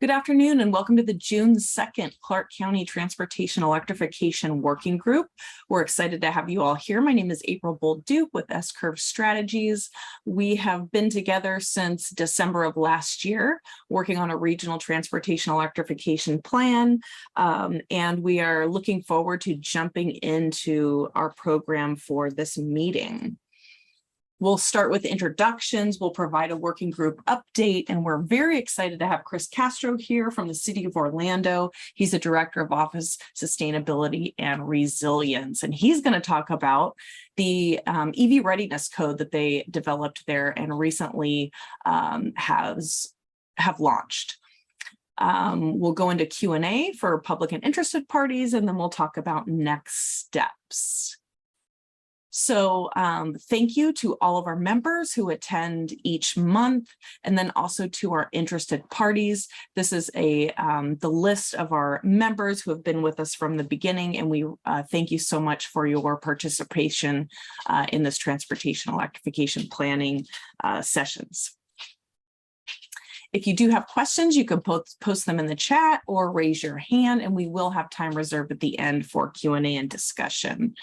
Good afternoon and welcome to the June 2nd Clark County Transportation Electrification Working Group. We're excited to have you all here. My name is April Bolduc with S-Curve Strategies. We have been together since December of last year, working on a regional transportation electrification plan, and we are looking forward to jumping into our program for this meeting. We'll start with introductions, we'll provide a working group update, and we're very excited to have Chris Castro here from the City of Orlando. He's the Director of Office Sustainability and Resilience, and he's going to talk about the EV Readiness Code that they developed there and recently have launched. We'll go into Q&A for public and interested parties, and then we'll talk about next steps. So thank you to all of our members who attend each month, and then also to our interested parties. This is the list of our members who have been with us from the beginning, and we thank you so much for your participation in this transportation electrification planning sessions. If you do have questions, you can post them in the chat or raise your hand, and we will have time reserved at the end for Q&A and discussion.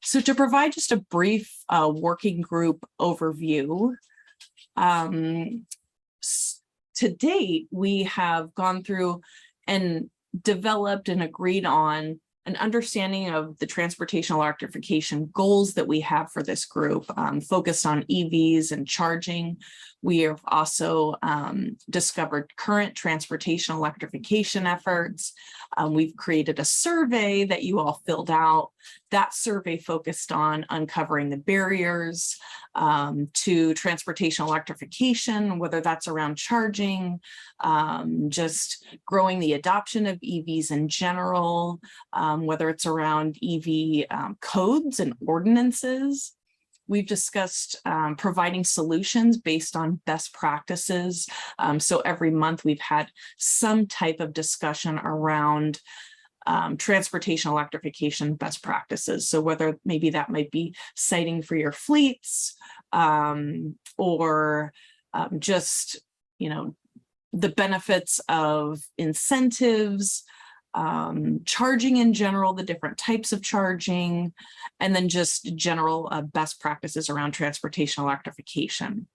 So to provide just a brief working group overview, to date, we have gone through and developed and agreed on an understanding of the transportation electrification goals that we have for this group, focused on EVs and charging. We have also discovered current transportation electrification efforts. We've created a survey that you all filled out. That survey focused on uncovering the barriers to transportation electrification, whether that's around charging, just growing the adoption of EVs in general, whether it's around EV codes and ordinances. We've discussed providing solutions based on best practices. So every month we've had some type of discussion around transportation electrification best practices. So whether maybe that might be citing for your fleets or just, the benefits of incentives, charging in general, the different types of charging, and then just general best practices around transportation electrification.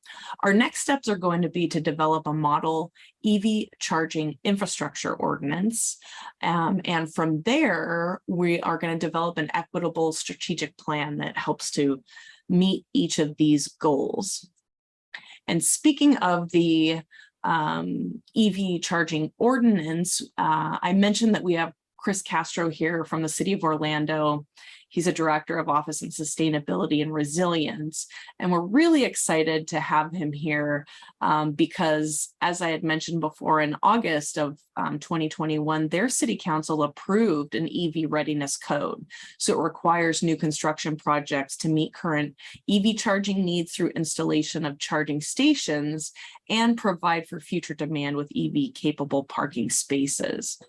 Our next steps are going to be to develop a model EV charging infrastructure ordinance. And from there, we are going to develop an equitable strategic plan that helps to meet each of these goals. And speaking of the EV charging ordinance, I mentioned that we have Chris Castro here from the City of Orlando. He's a Director of Office and Sustainability and Resilience, and we're really excited to have him here because, as I had mentioned before, in August of 2021, their City Council approved an EV Readiness Code. So it requires new construction projects to meet current EV charging needs through installation of charging stations and provide for future demand with EV-capable parking spaces.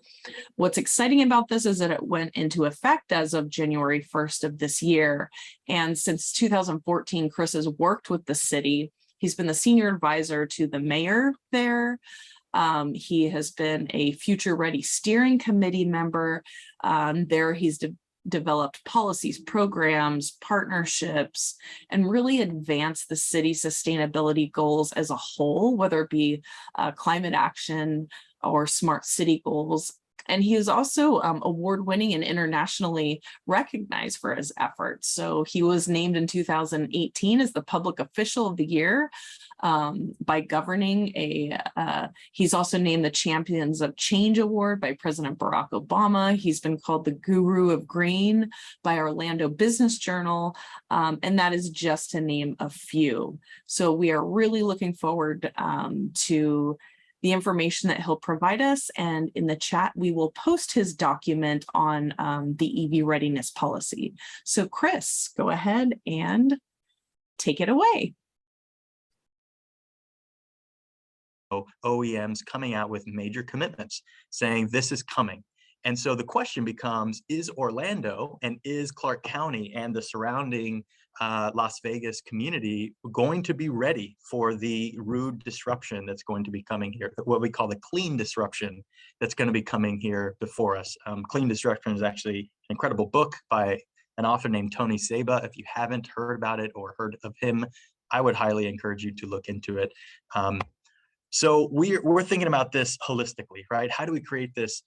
What's exciting about this is that it went into effect as of January 1st of this year. And since 2014, Chris has worked with the city. He's been the senior advisor to the mayor there. He has been a Future Ready Steering Committee member. There he's developed policies, programs, partnerships, and really advanced the city's sustainability goals as a whole, whether it be climate action or smart city goals. And he is also award-winning and internationally recognized for his efforts. So he was named in 2018 as the Public Official of the Year by governing he's also named the Champions of Change Award by President Barack Obama. He's been called the Guru of Green by Orlando Business Journal, and that is just to name a few. So we are really looking forward to the information that he'll provide us, and in the chat we will post his document on the EV readiness policy. So Chris, go ahead and take it away. OEMs coming out with major commitments saying this is coming. And so the question becomes, is Orlando and is Clark County and the surrounding Las Vegas community going to be ready for the rude disruption that's going to be coming here, what we call the clean disruption that's going to be coming here before us. Clean Disruption is actually an incredible book by an author named Tony Seba. If you haven't heard about it or heard of him, I would highly encourage you to look into it. So we're thinking about this holistically, right? How do we create this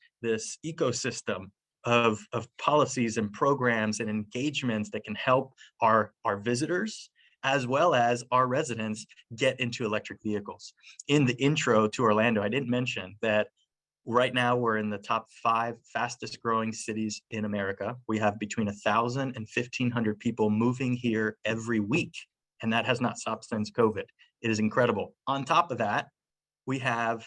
ecosystem of policies and programs and engagements that can help our visitors as well as our residents get into electric vehicles? In the intro to Orlando, I didn't mention that right now we're in the top 5 fastest growing cities in America. We have between 1,000 and 1,500 people moving here every week, and that has not stopped since COVID. It is incredible. On top of that, we have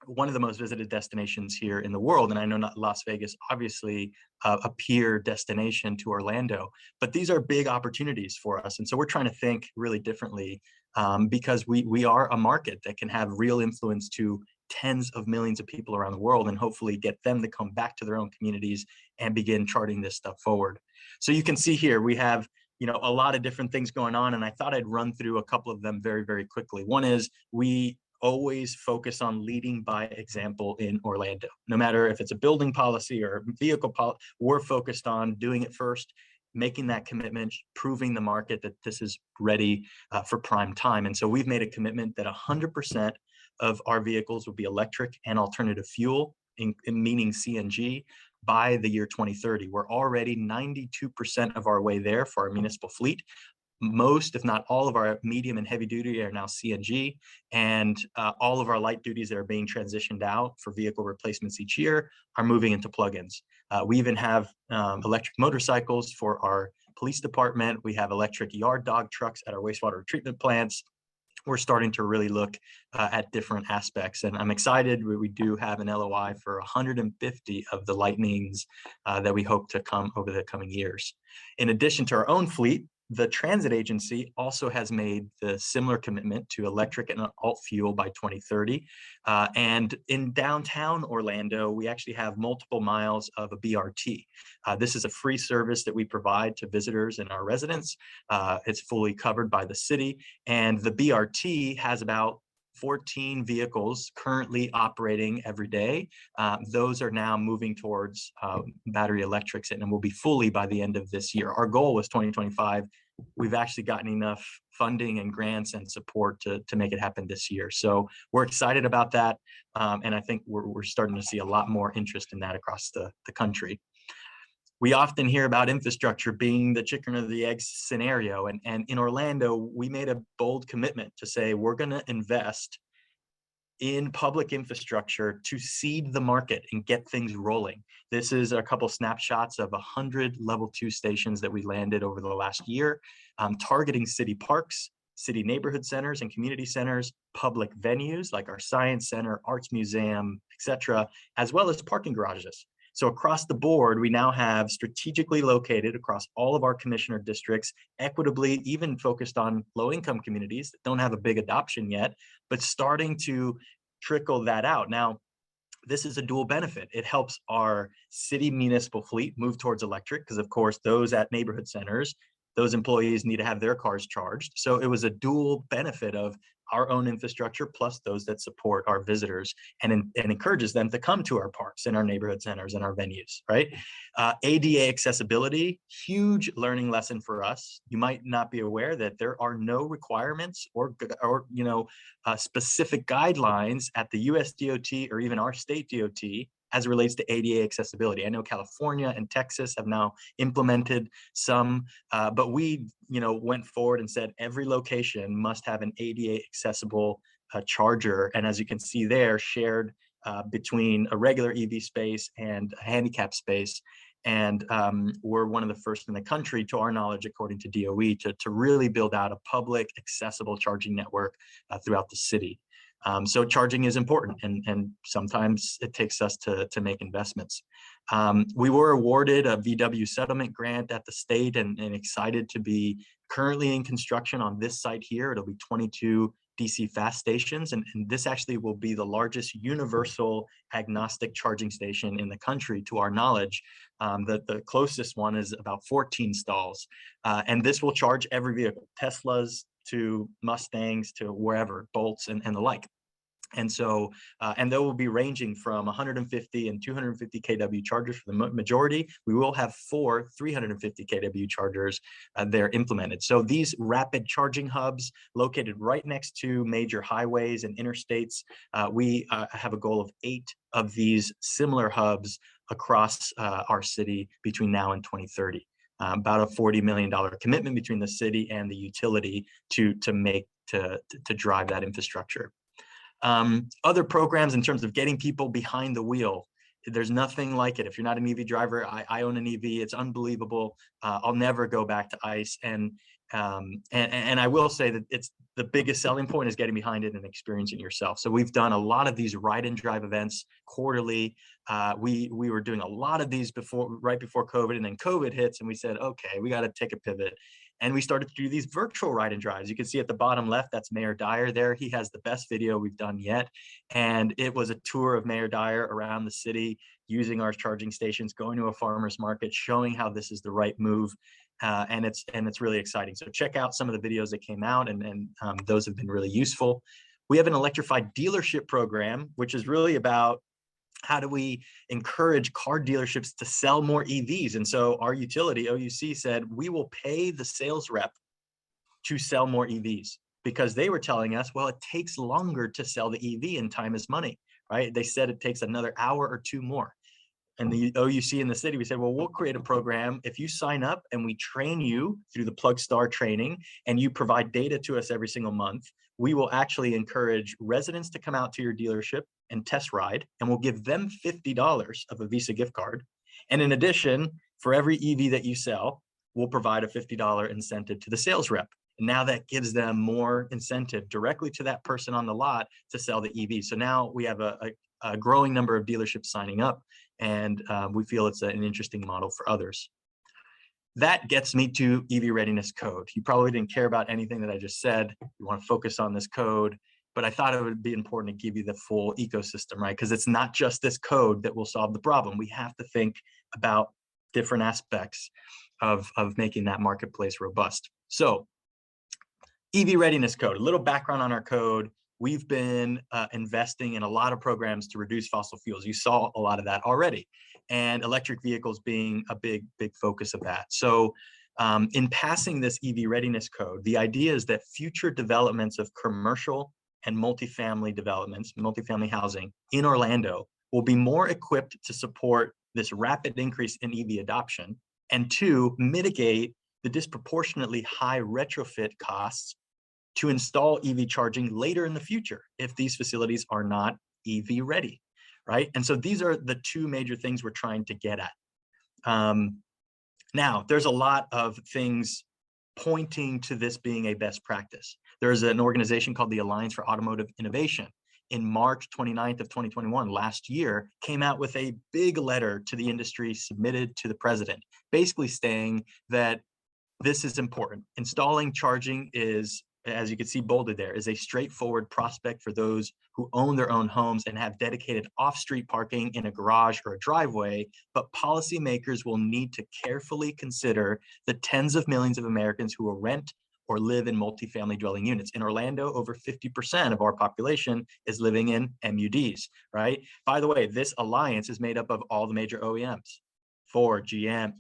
one of the most visited destinations here in the world. And I know not Las Vegas, obviously a peer destination to Orlando, but these are big opportunities for us. And so we're trying to think really differently because we are a market that can have real influence to tens of millions of people around the world and hopefully get them to come back to their own communities and begin charting this stuff forward. So you can see here, we have a lot of different things going on, and I thought I'd run through a couple of them very, very quickly. One is we always focus on leading by example in Orlando. No matter if it's a building policy or vehicle policy, we're focused on doing it first, making that commitment, proving the market that this is ready for prime time. And so we've made a commitment that 100% of our vehicles will be electric and alternative fuel, meaning CNG, by the year 2030. We're already 92% of our way there for our municipal fleet. Most, if not all, of our medium and heavy duty are now CNG, and all of our light duties that are being transitioned out for vehicle replacements each year are moving into plug-ins. We even have electric motorcycles for our police department. We have electric yard dog trucks at our wastewater treatment plants. We're starting to really look at different aspects, and I'm excited. We do have an LOI for 150 of the Lightnings that we hope to come over the coming years. In addition to our own fleet, the transit agency also has made the similar commitment to electric and alt fuel by 2030. And in downtown Orlando, we actually have multiple miles of a BRT. This is a free service that we provide to visitors and our residents. It's fully covered by the city, and the BRT has about 14 vehicles currently operating every day. Those are now moving towards battery electrics, and will be fully by the end of this year. Our goal was 2025. We've actually gotten enough funding and grants and support to make it happen this year. So we're excited about that. And I think we're starting to see a lot more interest in that across the country. We often hear about infrastructure being the chicken or the egg scenario. And in Orlando, we made a bold commitment to say we're going to invest in public infrastructure to seed the market and get things rolling. This is a couple snapshots of 100 level 2 stations that we landed over the last year, targeting city parks, city neighborhood centers and community centers, public venues like our science center, arts museum, etc., as well as parking garages. So across the board, we now have strategically located across all of our commissioner districts, equitably, even focused on low-income communities that don't have a big adoption yet, but starting to trickle that out. Now, this is a dual benefit. It helps our city municipal fleet move towards electric, because of course, those at neighborhood centers, those employees need to have their cars charged. So it was a dual benefit of our own infrastructure plus those that support our visitors, and encourages them to come to our parks and our neighborhood centers and our venues, right? ADA accessibility, huge learning lesson for us. You might not be aware that there are no requirements or specific guidelines at the US DOT or even our state DOT as it relates to ADA accessibility. I know California and Texas have now implemented some, but we went forward and said every location must have an ADA accessible charger. And as you can see there, shared between a regular EV space and a handicap space. And we're one of the first in the country, to our knowledge, according to DOE, to really build out a public accessible charging network throughout the city. So charging is important, and sometimes it takes us to make investments. We were awarded a VW settlement grant at the state, and excited to be currently in construction on this site here. It'll be 22 DC fast stations, and this actually will be the largest universal agnostic charging station in the country to our knowledge. The closest one is about 14 stalls, and this will charge every vehicle, Teslas to Mustangs to wherever, Bolts and the like. And so, and they will be ranging from 150 and 250 kW chargers for the majority. We will have 4 350 kW chargers there implemented. So these rapid charging hubs located right next to major highways and interstates, we have a goal of 8 of these similar hubs across our city between now and 2030. About a $40 million commitment between the city and the utility to drive that infrastructure. Other programs in terms of getting people behind the wheel, there's nothing like it. If you're not an EV driver, I own an EV. It's unbelievable. I'll never go back to ICE. And I will say that it's the biggest selling point is getting behind it and experiencing it yourself. So we've done a lot of these ride and drive events quarterly. We were doing a lot of these right before COVID, and then COVID hits, and we said, okay, we got to take a pivot. And we started to do these virtual ride and drives. You can see at the bottom left, that's Mayor Dyer there. He has the best video we've done yet. And it was a tour of Mayor Dyer around the city, using our charging stations, going to a farmer's market, showing how this is the right move. And it's really exciting. So check out some of the videos that came out, and those have been really useful. We have an electrified dealership program, which is really about how do we encourage car dealerships to sell more EVs? And so our utility, OUC, said we will pay the sales rep to sell more EVs, because they were telling us, well, it takes longer to sell the EV and time is money, right? They said it takes another hour or 2 more. And the OUC in the city, we said, well, we'll create a program. If you sign up and we train you through the Plug Star training and you provide data to us every single month, we will actually encourage residents to come out to your dealership and test ride, and we'll give them $50 of a Visa gift card. And in addition, for every EV that you sell, we'll provide a $50 incentive to the sales rep. And now that gives them more incentive directly to that person on the lot to sell the EV. So now we have a growing number of dealerships signing up, and we feel it's an interesting model for others. That gets me to EV Readiness Code. You probably didn't care about anything that I just said. You want to focus on this code, but I thought it would be important to give you the full ecosystem, right? Because it's not just this code that will solve the problem. We have to think about different aspects of making that marketplace robust. So EV Readiness Code, a little background on our code. We've been investing in a lot of programs to reduce fossil fuels. You saw a lot of that already, and electric vehicles being a big focus of that. So in passing this EV Readiness Code, the idea is that future developments of commercial and multifamily developments, multifamily housing in Orlando, will be more equipped to support this rapid increase in EV adoption, and 2, mitigate the disproportionately high retrofit costs to install EV charging later in the future if these facilities are not EV ready, right? And so these are the 2 major things we're trying to get at. Now, there's a lot of things pointing to this being a best practice. There's an organization called the Alliance for Automotive Innovation. In March 29th of 2021, last year, came out with a big letter to the industry submitted to the president, basically saying that this is important. Installing charging is, as you can see bolded there, is a straightforward prospect for those who own their own homes and have dedicated off-street parking in a garage or a driveway, but policymakers will need to carefully consider the tens of millions of Americans who will rent or live in multifamily dwelling units. In Orlando, over 50% of our population is living in MUDs, right? By the way, this alliance is made up of all the major OEMs, Ford, GM,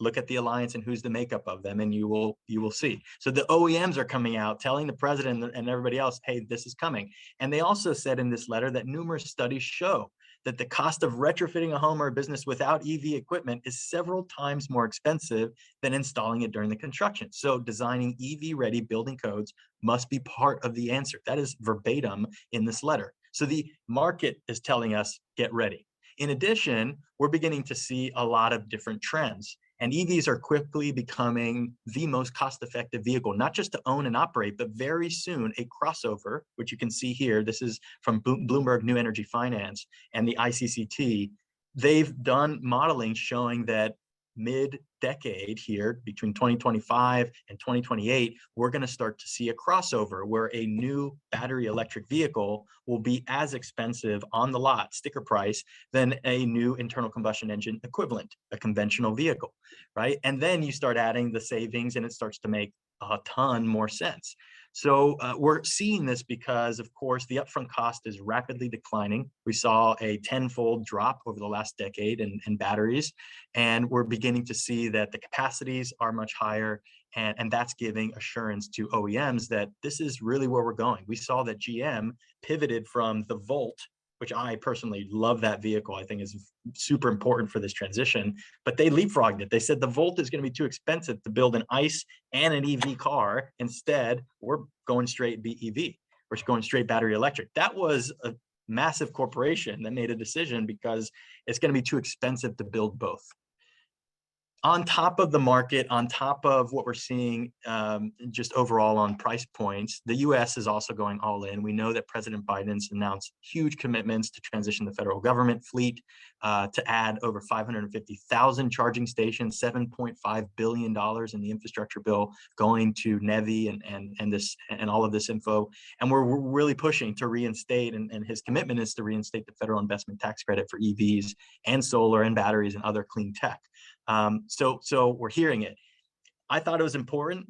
look at the alliance and who's the makeup of them, and you will see. So the OEMs are coming out telling the president and everybody else, hey, this is coming. And they also said in this letter that numerous studies show that the cost of retrofitting a home or a business without EV equipment is several times more expensive than installing it during the construction. So designing EV-ready building codes must be part of the answer. That is verbatim in this letter. So the market is telling us, get ready. In addition, we're beginning to see a lot of different trends. And EVs are quickly becoming the most cost-effective vehicle, not just to own and operate, but very soon a crossover, which you can see here. This is from Bloomberg New Energy Finance and the ICCT. They've done modeling showing that mid-decade here, between 2025 and 2028, we're going to start to see a crossover where a new battery electric vehicle will be as expensive on the lot, sticker price, than a new internal combustion engine equivalent, a conventional vehicle, right? And then you start adding the savings and it starts to make a ton more sense. So we're seeing this because, of course, the upfront cost is rapidly declining. We saw a tenfold drop over the last decade in batteries, and we're beginning to see that the capacities are much higher, and that's giving assurance to OEMs that this is really where we're going. We saw that GM pivoted from the Volt, which I personally love that vehicle. I think is super important for this transition, but they leapfrogged it. They said the Volt is going to be too expensive to build an ICE and an EV car. Instead, we're going straight BEV. We're going straight battery electric. That was a massive corporation that made a decision because it's going to be too expensive to build both. On top of the market, on top of what we're seeing just overall on price points, the US is also going all in. We know that President Biden's announced huge commitments to transition the federal government fleet, to add over 550,000 charging stations, $7.5 billion in the infrastructure bill going to NEVI and all of this info. And we're really pushing to reinstate, and his commitment is to reinstate the federal investment tax credit for EVs and solar and batteries and other clean tech. So we're hearing it. I thought it was important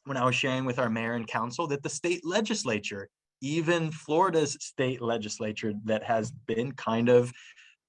when I was sharing with our mayor and council that the state legislature, even Florida's state legislature that has been kind of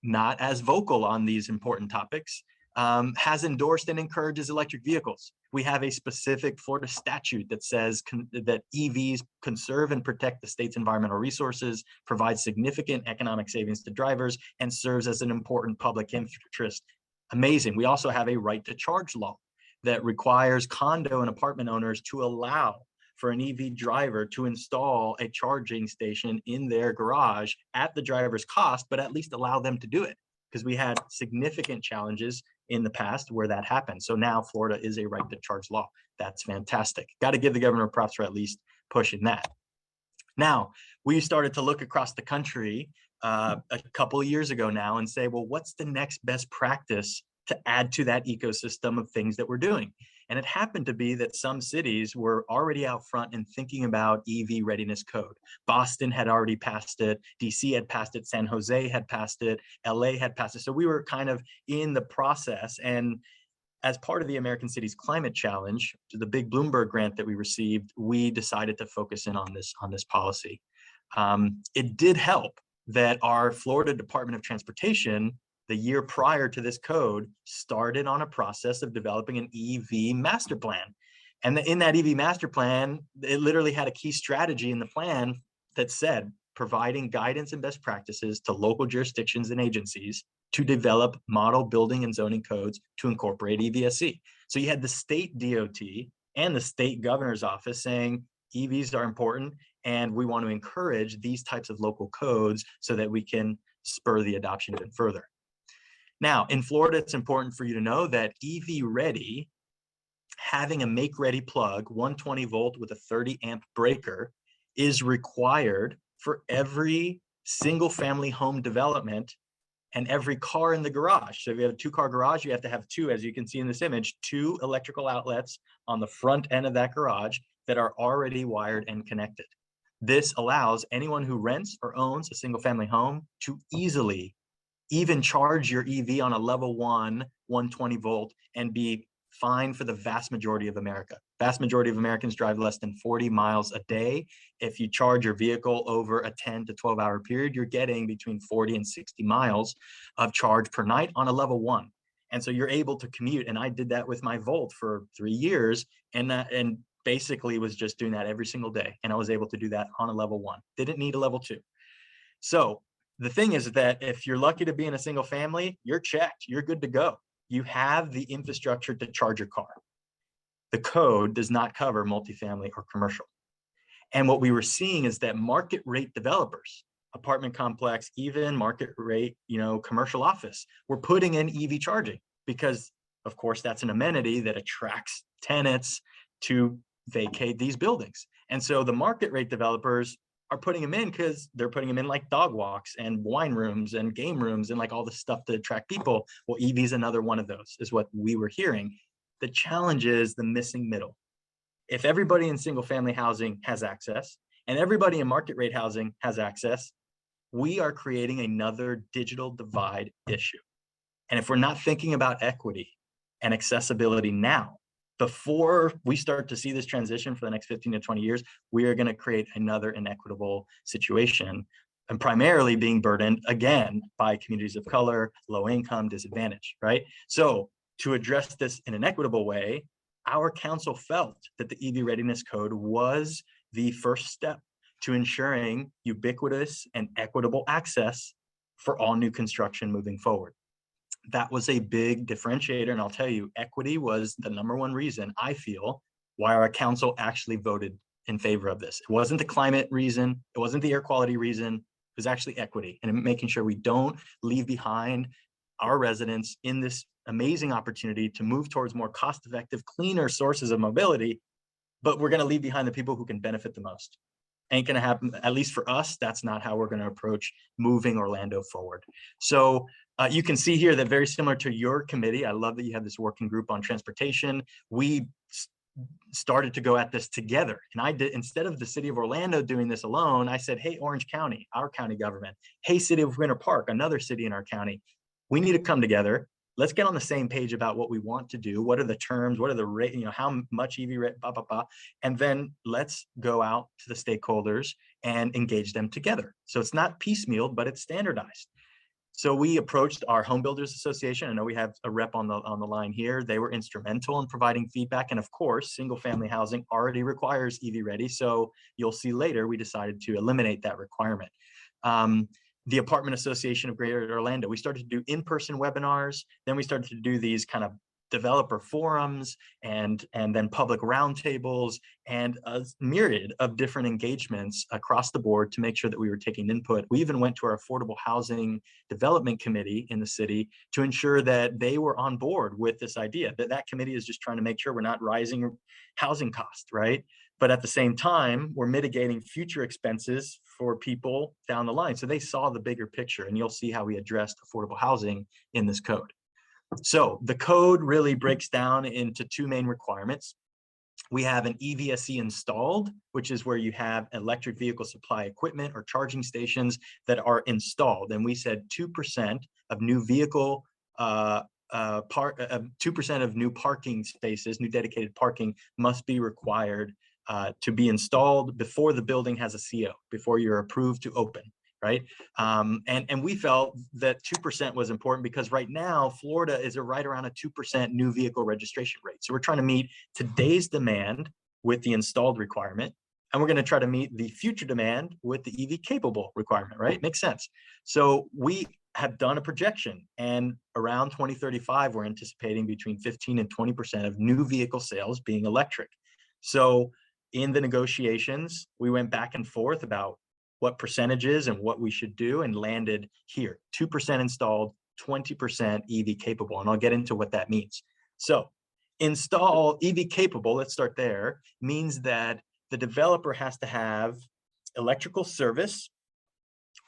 not as vocal on these important topics, has endorsed and encourages electric vehicles. We have a specific Florida statute that says that EVs conserve and protect the state's environmental resources, provide significant economic savings to drivers, and serves as an important public interest. Amazing. We also have a right to charge law that requires condo and apartment owners to allow for an EV driver to install a charging station in their garage at the driver's cost, but at least allow them to do it, because we had significant challenges in the past where that happened. So now Florida is a right to charge law. That's fantastic. Got to give the governor props for at least pushing that. Now, we started to look across the country a couple of years ago now and say, well, what's the next best practice to add to that ecosystem of things that we're doing? And it happened to be that some cities were already out front and thinking about EV readiness code. Boston had already passed it, DC had passed it, San Jose had passed it, LA had passed it. So we were kind of in the process. And as part of the American Cities Climate Challenge, the big Bloomberg grant that we received, we decided to focus in on this policy. It did help that our Florida Department of Transportation, the year prior to this code, started on a process of developing an EV master plan. And in that EV master plan, it literally had a key strategy in the plan that said, providing guidance and best practices to local jurisdictions and agencies to develop model building and zoning codes to incorporate EVSE. So you had the state DOT and the state governor's office saying EVs are important, and we want to encourage these types of local codes so that we can spur the adoption even further. Now, in Florida, it's important for you to know that EV Ready, having a make-ready plug, 120 volt with a 30 amp breaker, is required for every single family home development and every car in the garage. So if you have a 2-car garage, you have to have 2, as you can see in this image, 2 electrical outlets on the front end of that garage that are already wired and connected. This allows anyone who rents or owns a single family home to easily even charge your EV on a level 1, 120 volt and be fine for the vast majority of America. Vast majority of Americans drive less than 40 miles a day. If you charge your vehicle over a 10 to 12 hour period, you're getting between 40 and 60 miles of charge per night on a level 1. And so you're able to commute. And I did that with my Volt for 3 years and basically was just doing that every single day. And I was able to do that on a level 1. Didn't need a level 2. So the thing is that if you're lucky to be in a single family, you're checked, you're good to go. You have the infrastructure to charge your car. The code does not cover multifamily or commercial. And what we were seeing is that market rate developers, apartment complex, even market rate, commercial office, were putting in EV charging because, of course, that's an amenity that attracts tenants to vacate these buildings. And so the market rate developers are putting them in because they're putting them in like dog walks and wine rooms and game rooms and like all the stuff to attract people. Well, EV is another one of those, is what we were hearing. The challenge is the missing middle. If everybody in single family housing has access and everybody in market rate housing has access, we are creating another digital divide issue. And if we're not thinking about equity and accessibility now, before we start to see this transition for the next 15 to 20 years, we are going to create another inequitable situation, and primarily being burdened again by communities of color, low income, disadvantaged, right? So to address this in an equitable way, our council felt that the EV Readiness Code was the first step to ensuring ubiquitous and equitable access for all new construction moving forward. That was a big differentiator. And I'll tell you, equity was the #1 reason I feel why our council actually voted in favor of this. It wasn't the climate reason. It wasn't the air quality reason. It was actually equity and making sure we don't leave behind our residents in this amazing opportunity to move towards more cost-effective, cleaner sources of mobility, but we're going to leave behind the people who can benefit the most. Ain't going to happen, at least for us. That's not how we're going to approach moving Orlando forward. So you can see here that very similar to your committee, I love that you have this working group on transportation. We started to go at this together. And I did, instead of the city of Orlando doing this alone, I said, hey, Orange County, our county government, hey, city of Winter Park, another city in our county, we need to come together. Let's get on the same page about what we want to do. What are the terms? What are the rate? You know, how much EV rate? And then let's go out to the stakeholders and engage them together. So it's not piecemeal, but it's standardized. So we approached our Home Builders Association. I know we have a rep on the line here. They were instrumental in providing feedback. And of course, single family housing already requires EV ready. So you'll see later, we decided to eliminate that requirement. The Apartment Association of Greater Orlando, we started to do in-person webinars. Then we started to do these kind of developer forums and then public roundtables and a myriad of different engagements across the board to make sure that we were taking input. We even went to our Affordable Housing Development Committee in the city to ensure that they were on board with this idea, that committee is just trying to make sure we're not rising housing costs, right? But at the same time, we're mitigating future expenses for people down the line. So they saw the bigger picture, and you'll see how we addressed affordable housing in this code. So the code really breaks down into 2 main requirements. We have an EVSE installed, which is where you have electric vehicle supply equipment or charging stations that are installed. And we said 2% of new vehicle 2% of new parking spaces, new dedicated parking, must be required to be installed before the building has a CO, before you're approved to open, right? And we felt that 2% was important because right now, Florida is right around a 2% new vehicle registration rate. So we're trying to meet today's demand with the installed requirement, and we're going to try to meet the future demand with the EV capable requirement, right? Makes sense. So we have done a projection, and around 2035, we're anticipating between 15 and 20% of new vehicle sales being electric. So in the negotiations, we went back and forth about what percentages and what we should do, and landed here, 2% installed, 20% EV capable. And I'll get into what that means. So install EV capable, let's start there, means that the developer has to have electrical service,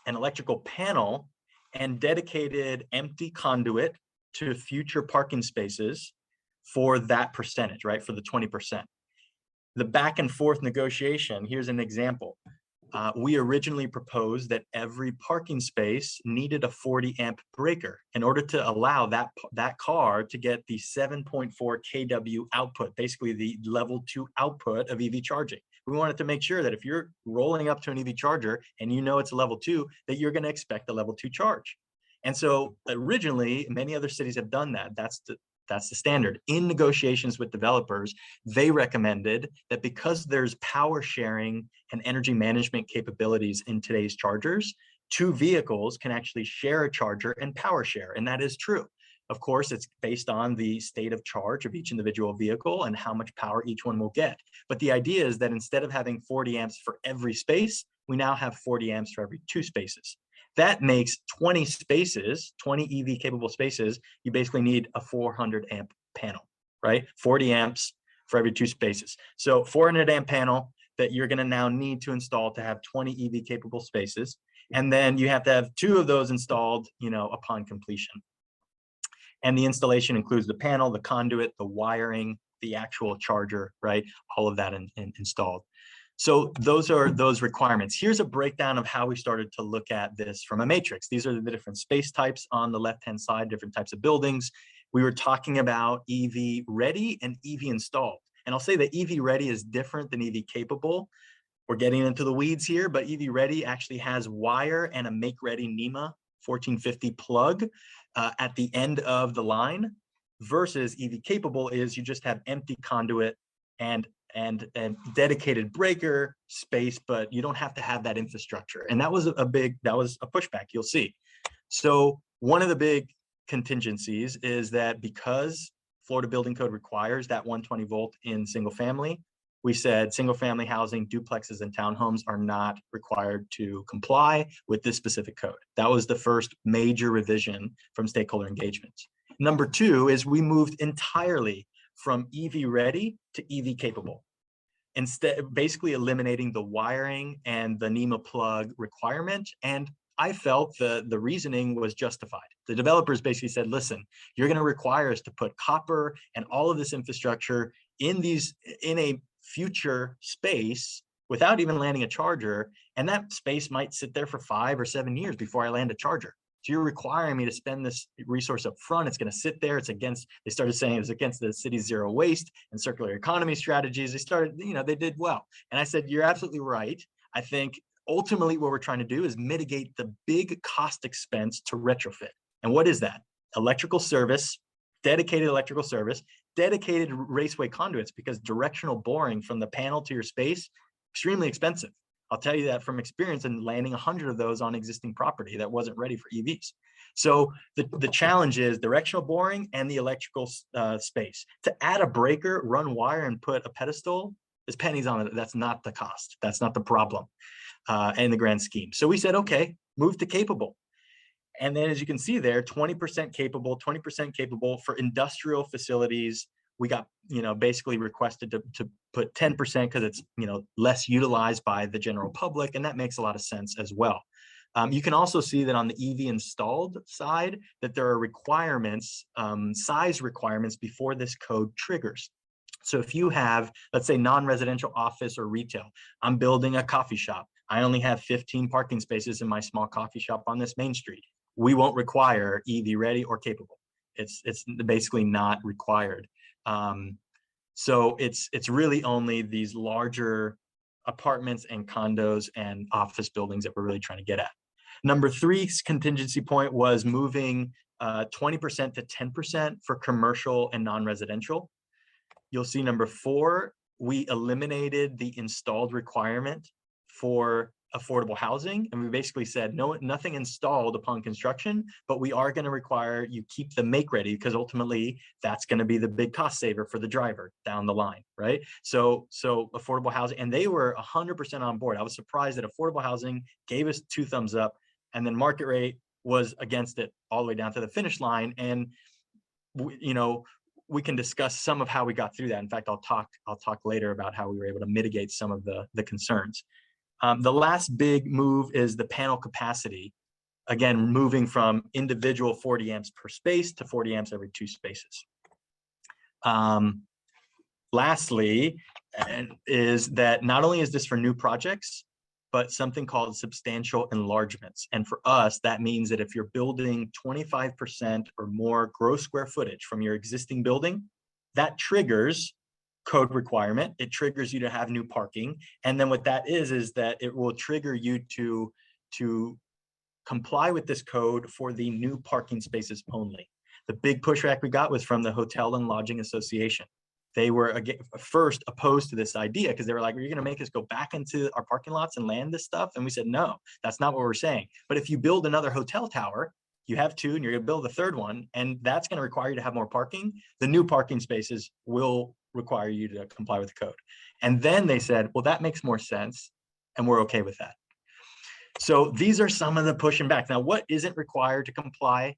an electrical panel, and dedicated empty conduit to future parking spaces for that percentage, right? For the 20%. The back and forth negotiation, here's an example. We originally proposed that every parking space needed a 40 amp breaker in order to allow that car to get the 7.4 kW output, basically the level 2 output of EV charging. We wanted to make sure that if you're rolling up to an EV charger and you know it's a level 2, that you're going to expect a level 2 charge. And so originally, many other cities have done that. That's the standard. In negotiations with developers, they recommended that because there's power sharing and energy management capabilities in today's chargers, 2 vehicles can actually share a charger and power share. And that is true. Of course, it's based on the state of charge of each individual vehicle and how much power each one will get. But the idea is that instead of having 40 amps for every space, we now have 40 amps for every 2 spaces. That makes 20 spaces, 20 EV capable spaces, you basically need a 400 amp panel, right? 40 amps for every 2 spaces. So 400 amp panel, that you're going to now need to install to have 20 EV capable spaces. And then you have to have 2 of those installed, upon completion. And the installation includes the panel, the conduit, the wiring, the actual charger, right? All of that installed. So those are those requirements. Here's a breakdown of how we started to look at this from a matrix. These are the different space types on the left-hand side, different types of buildings. We were talking about EV ready and EV installed. And I'll say that EV ready is different than EV capable. We're getting into the weeds here, but EV ready actually has wire and a make ready NEMA 1450 plug at the end of the line, versus EV capable is you just have empty conduit and dedicated breaker space, but you don't have to have that infrastructure. And that was a pushback, you'll see. So one of the big contingencies is that because Florida Building Code requires that 120 volt in single family, we said single family housing, duplexes, and townhomes are not required to comply with this specific code. That was the first major revision from stakeholder engagement. Number 2 is we moved entirely from EV ready to EV capable, instead basically eliminating the wiring and the NEMA plug requirement. And I felt the reasoning was justified. The developers basically said, listen, you're going to require us to put copper and all of this infrastructure in a future space without even landing a charger, and that space might sit there for 5 or 7 years before I land a charger. So you're requiring me to spend this resource up front. It's going to sit there. They started saying it's against the city's zero waste and circular economy strategies. They did well. And I said, you're absolutely right. I think ultimately what we're trying to do is mitigate the big cost expense to retrofit. And what is that? Electrical service, dedicated electrical service, dedicated raceway conduits, because directional boring from the panel to your space, extremely expensive. I'll tell you that from experience in landing 100 of those on existing property that wasn't ready for EVs. So the challenge is directional boring and the electrical space. To add a breaker, run wire, and put a pedestal is pennies on it. That's not the cost. That's not the problem in the grand scheme. So we said, okay, move to capable. And then as you can see there, 20% capable for industrial facilities. We got, basically requested to put 10% because it's, less utilized by the general public. And that makes a lot of sense as well. You can also see that on the EV installed side, that there are requirements, size requirements before this code triggers. So if you have, let's say, non-residential office or retail, I'm building a coffee shop. I only have 15 parking spaces in my small coffee shop on this main street. We won't require EV ready or capable. It's basically not required. So it's really only these larger apartments and condos and office buildings that we're really trying to get at. Number 3's contingency point was moving 20% to 10% for commercial and non-residential. You'll see number 4, we eliminated the installed requirement for affordable housing. And we basically said, no, nothing installed upon construction, but we are going to require you keep the make ready, because ultimately that's going to be the big cost saver for the driver down the line, right? So affordable housing, and they were 100% on board. I was surprised that affordable housing gave us 2 thumbs up, and then market rate was against it all the way down to the finish line. And we can discuss some of how we got through that. In fact, I'll talk later about how we were able to mitigate some of the concerns. The last big move is the panel capacity. Again, moving from individual 40 amps per space to 40 amps every 2 spaces. Lastly, is that not only is this for new projects, but something called substantial enlargements. And for us, that means that if you're building 25% or more gross square footage from your existing building, that triggers code requirement. It triggers you to have new parking. And then what that is that it will trigger you to comply with this code for the new parking spaces only. The big pushback we got was from the Hotel and Lodging Association. They were first opposed to this idea because they were like, "Are you going to make us go back into our parking lots and land this stuff?" And we said, no, that's not what we're saying. But if you build another hotel tower, you have 2 and you're going to build a 3rd one, and that's going to require you to have more parking. The new parking spaces will require you to comply with the code. And then they said, well, that makes more sense, and we're okay with that. So these are some of the push and back. Now, what isn't required to comply?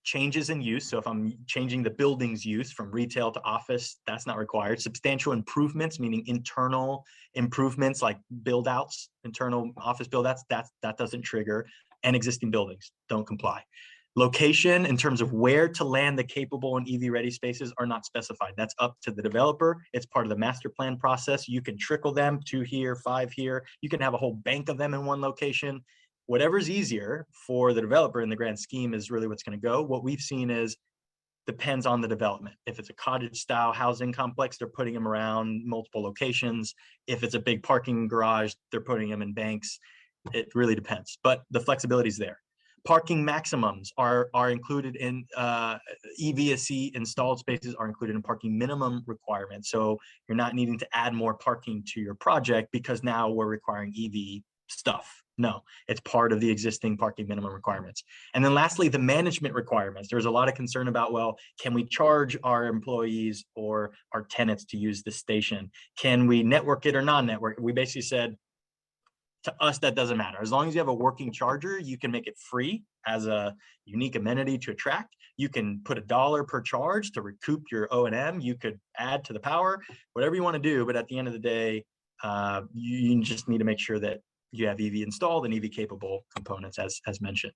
Changes in use, so if I'm changing the building's use from retail to office, that's not required. Substantial improvements, meaning internal improvements like build outs, internal office build outs, that doesn't trigger, and existing buildings don't comply. Location, in terms of where to land the capable and EV ready spaces, are not specified. That's up to the developer. It's part of the master plan process. You can trickle them, 2 here, 5 here. You can have a whole bank of them in one location. Whatever's easier for the developer in the grand scheme is really what's going to go. What we've seen is depends on the development. If it's a cottage style housing complex, they're putting them around multiple locations. If it's a big parking garage, they're putting them in banks. It really depends, but the flexibility is there. Parking maximums are included in EVSE installed spaces are included in parking minimum requirements. So you're not needing to add more parking to your project because now we're requiring EV stuff. No, it's part of the existing parking minimum requirements. And then lastly, the management requirements. There's a lot of concern about, well, can we charge our employees or our tenants to use the station? Can we network it or non-network? We basically said, to us, that doesn't matter. As long as you have a working charger, you can make it free as a unique amenity to attract. You can put $1 per charge to recoup your O&M. You could add to the power, whatever you want to do. But at the end of the day, you just need to make sure that you have EV installed and EV capable components as mentioned.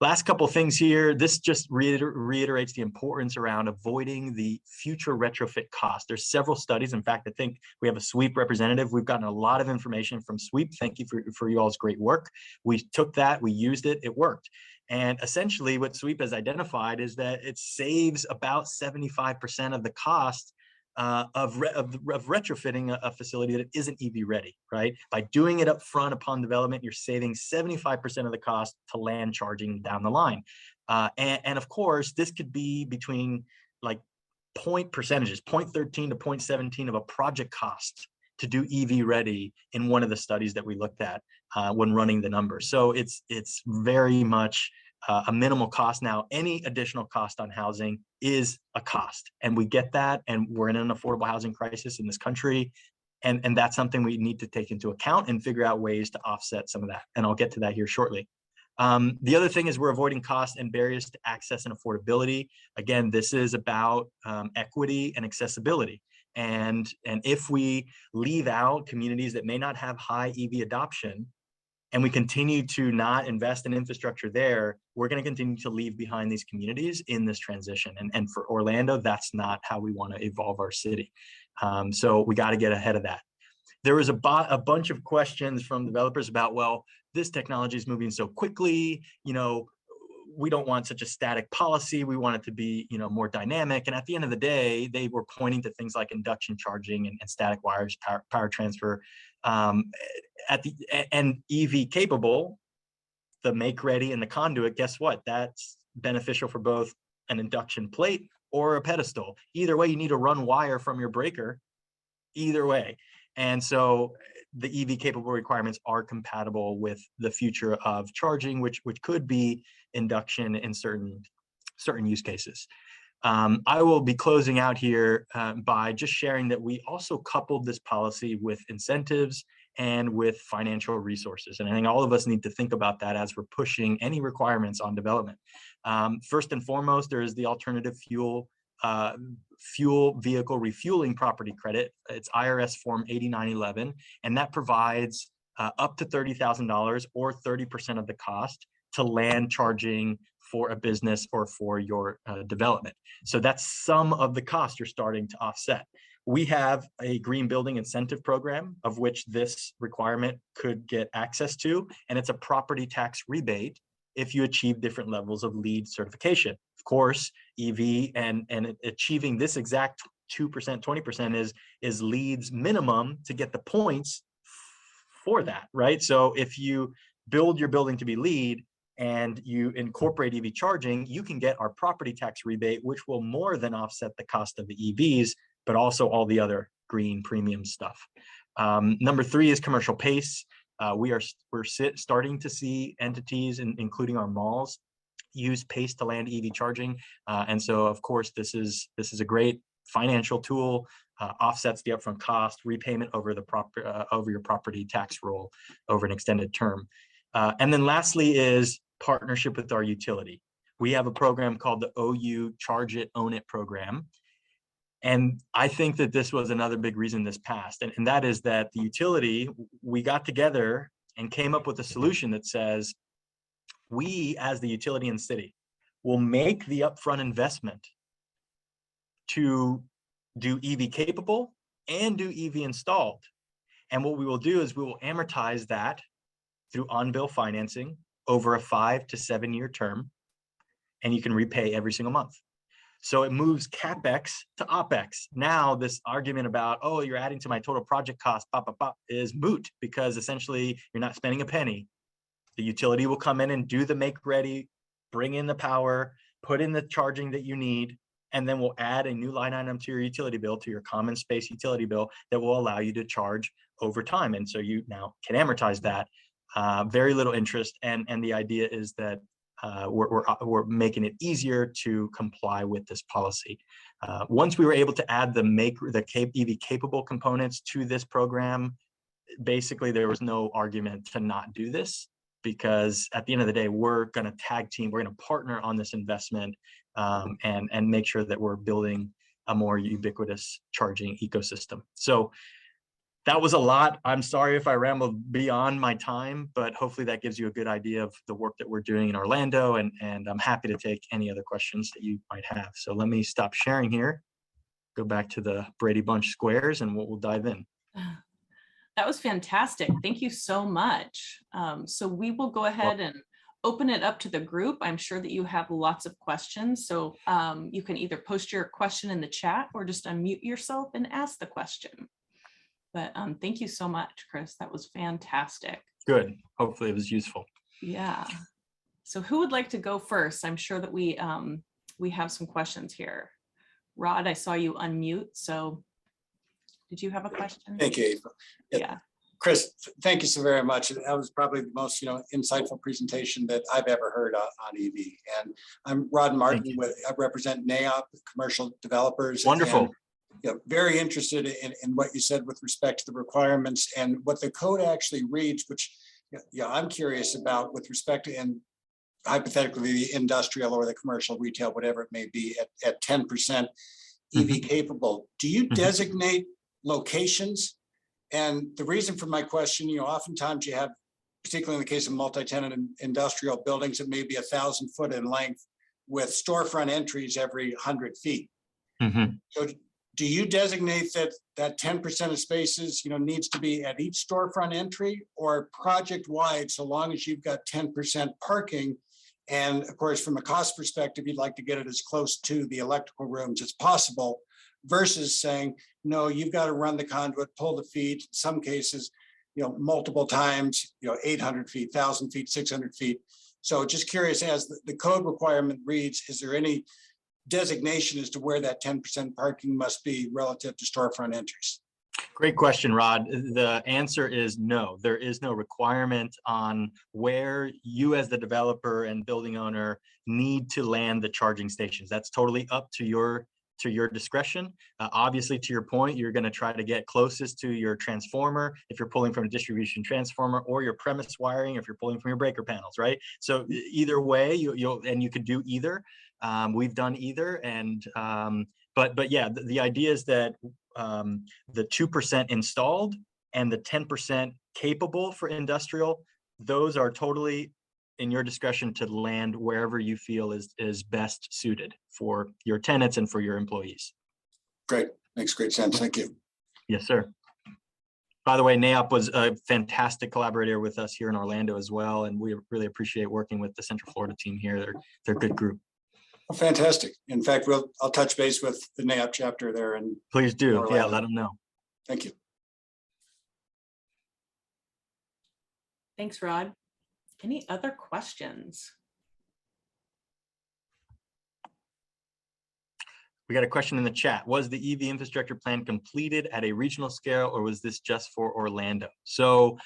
Last couple things here. This just reiterates the importance around avoiding the future retrofit cost. There's several studies. In fact, I think we have a SWEEP representative. We've gotten a lot of information from SWEEP. Thank you for you all's great work. We took that, we used it, it worked. And essentially what SWEEP has identified is that it saves about 75% of the cost of retrofitting a facility that isn't EV ready, right? By doing it up front upon development, you're saving 75% of the cost to land charging down the line. And of course, this could be between like point percentages, 0.13 to 0.17 of a project cost to do EV ready in one of the studies that we looked at when running the numbers. So it's very much a minimal cost. Now, any additional cost on housing is a cost, and we get that, and we're in an affordable housing crisis in this country, and that's something we need to take into account and figure out ways to offset some of that, and I'll get to that here shortly. The other thing is we're avoiding costs and barriers to access and affordability. Again, this is about equity and accessibility. And if we leave out communities that may not have high EV adoption, and we continue to not invest in infrastructure there, we're going to continue to leave behind these communities in this transition. And for Orlando, that's not how we want to evolve our city. So we got to get ahead of that. There was a bunch of questions from developers about, well, this technology is moving so quickly, we don't want such a static policy. We want it to be, more dynamic. And at the end of the day, they were pointing to things like induction charging and static wires, power transfer, and EV capable, the make ready and the conduit. Guess what? That's beneficial for both an induction plate or a pedestal. Either way, you need to run wire from your breaker. Either way. And so the EV capable requirements are compatible with the future of charging, which could be induction in certain use cases. I will be closing out here by just sharing that we also coupled this policy with incentives and with financial resources. And I think all of us need to think about that as we're pushing any requirements on development. First and foremost, there is the alternative fuel vehicle refueling property credit. It's IRS form 8911, and that provides up to $30,000 or 30% of the cost to land charging for a business or for your development. So that's some of the cost you're starting to offset. We have a green building incentive program of which this requirement could get access to, and it's a property tax rebate if you achieve different levels of LEED certification. Of course, EV and achieving this exact 2%, 20% is LEED's minimum to get the points for that, right? So if you build your building to be LEED and you incorporate EV charging, you can get our property tax rebate, which will more than offset the cost of the EVs, but also all the other green premium stuff. Number 3 is commercial PACE. We're starting to see entities, including our malls, use PACE to land EV charging, and so of course this is a great financial tool. Offsets the upfront cost, repayment over your property tax roll over an extended term, and then lastly is partnership with our utility. we have a program called the OU Charge It, Own It program. And I think that this was another big reason this passed. And that is that the utility, we got together and came up with a solution that says, we as the utility and city will make the upfront investment to do EV capable and do EV installed. And what we will do is we will amortize that through on-bill financing over a 5 to 7 year term, and you can repay every single month. So it moves CapEx to OpEx. Now this argument about, oh, you're adding to my total project cost, is moot, because essentially you're not spending a penny. The utility will come in and do the make ready, bring in the power, put in the charging that you need, and then we'll add a new line item to your utility bill, to your common space utility bill, that will allow you to charge over time. And so you now can amortize that, very little interest. And the idea is that we're making it easier to comply with this policy. Once we were able to add the EV capable components to this program, basically there was no argument to not do this, because at the end of the day, we're going to tag team, we're going to partner on this investment, and make sure that we're building a more ubiquitous charging ecosystem. So that was a lot. I'm sorry if I rambled beyond my time, but hopefully that gives you a good idea of the work that we're doing in Orlando, and I'm happy to take any other questions that you might have. So let me stop sharing here, go back to the Brady Bunch squares, and we'll dive in. That was fantastic. Thank you so much. So we will go ahead and open it up to the group. I'm sure that you have lots of questions. So you can either post your question in the chat or just unmute yourself and ask the question. But thank you so much, Chris. That was fantastic. Good. Hopefully it was useful. Yeah. So who would like to go first? I'm sure that we have some questions here. Rod, I saw you unmute. So did you have a question? Thank you, April. Yeah. Chris, thank you so very much. That was probably the most insightful presentation that I've ever heard on EV. And I'm Rod Martin. I represent NAOP, commercial developers. Wonderful. And, very interested in what you said with respect to the requirements and what the code actually reads, which I'm curious about with respect to, and hypothetically the industrial or the commercial retail, whatever it may be, at 10% EV capable. Do you designate locations? And the reason for my question, oftentimes you have, particularly in the case of multi-tenant industrial buildings, it may be 1,000 foot in length with storefront entries every 100 feet. So do you designate that 10% of spaces, needs to be at each storefront entry, or project wide, so long as you've got 10% parking? And of course, from a cost perspective, you'd like to get it as close to the electrical rooms as possible, versus saying, no, you've got to run the conduit, pull the feed, in some cases, multiple times, 800 feet, 1,000 feet, 600 feet. So just curious, as the code requirement reads, is there any designation as to where that 10% parking must be relative to storefront entries? Great question, Rod. The answer is no. There is no requirement on where you as the developer and building owner need to land the charging stations. That's totally up to your discretion. Obviously, to your point, you're going to try to get closest to your transformer if you're pulling from a distribution transformer, or your premise wiring if you're pulling from your breaker panels, right? So either way, you could do either. We've done either, and but yeah, the idea is that the 2% installed and the 10% capable for industrial, those are totally in your discretion to land wherever you feel is best suited for your tenants and for your employees. Great, makes great sense. Thank you. Yes, sir. By the way, NAOP was a fantastic collaborator with us here in Orlando as well, and we really appreciate working with the Central Florida team here. They're a good group. Well, fantastic. In fact, I'll touch base with the NAOP chapter there. And please do. Yeah, let them know. Thank you. Thanks, Rod. Any other questions? We got a question in the chat. Was the EV infrastructure plan completed at a regional scale, or was this just for Orlando? So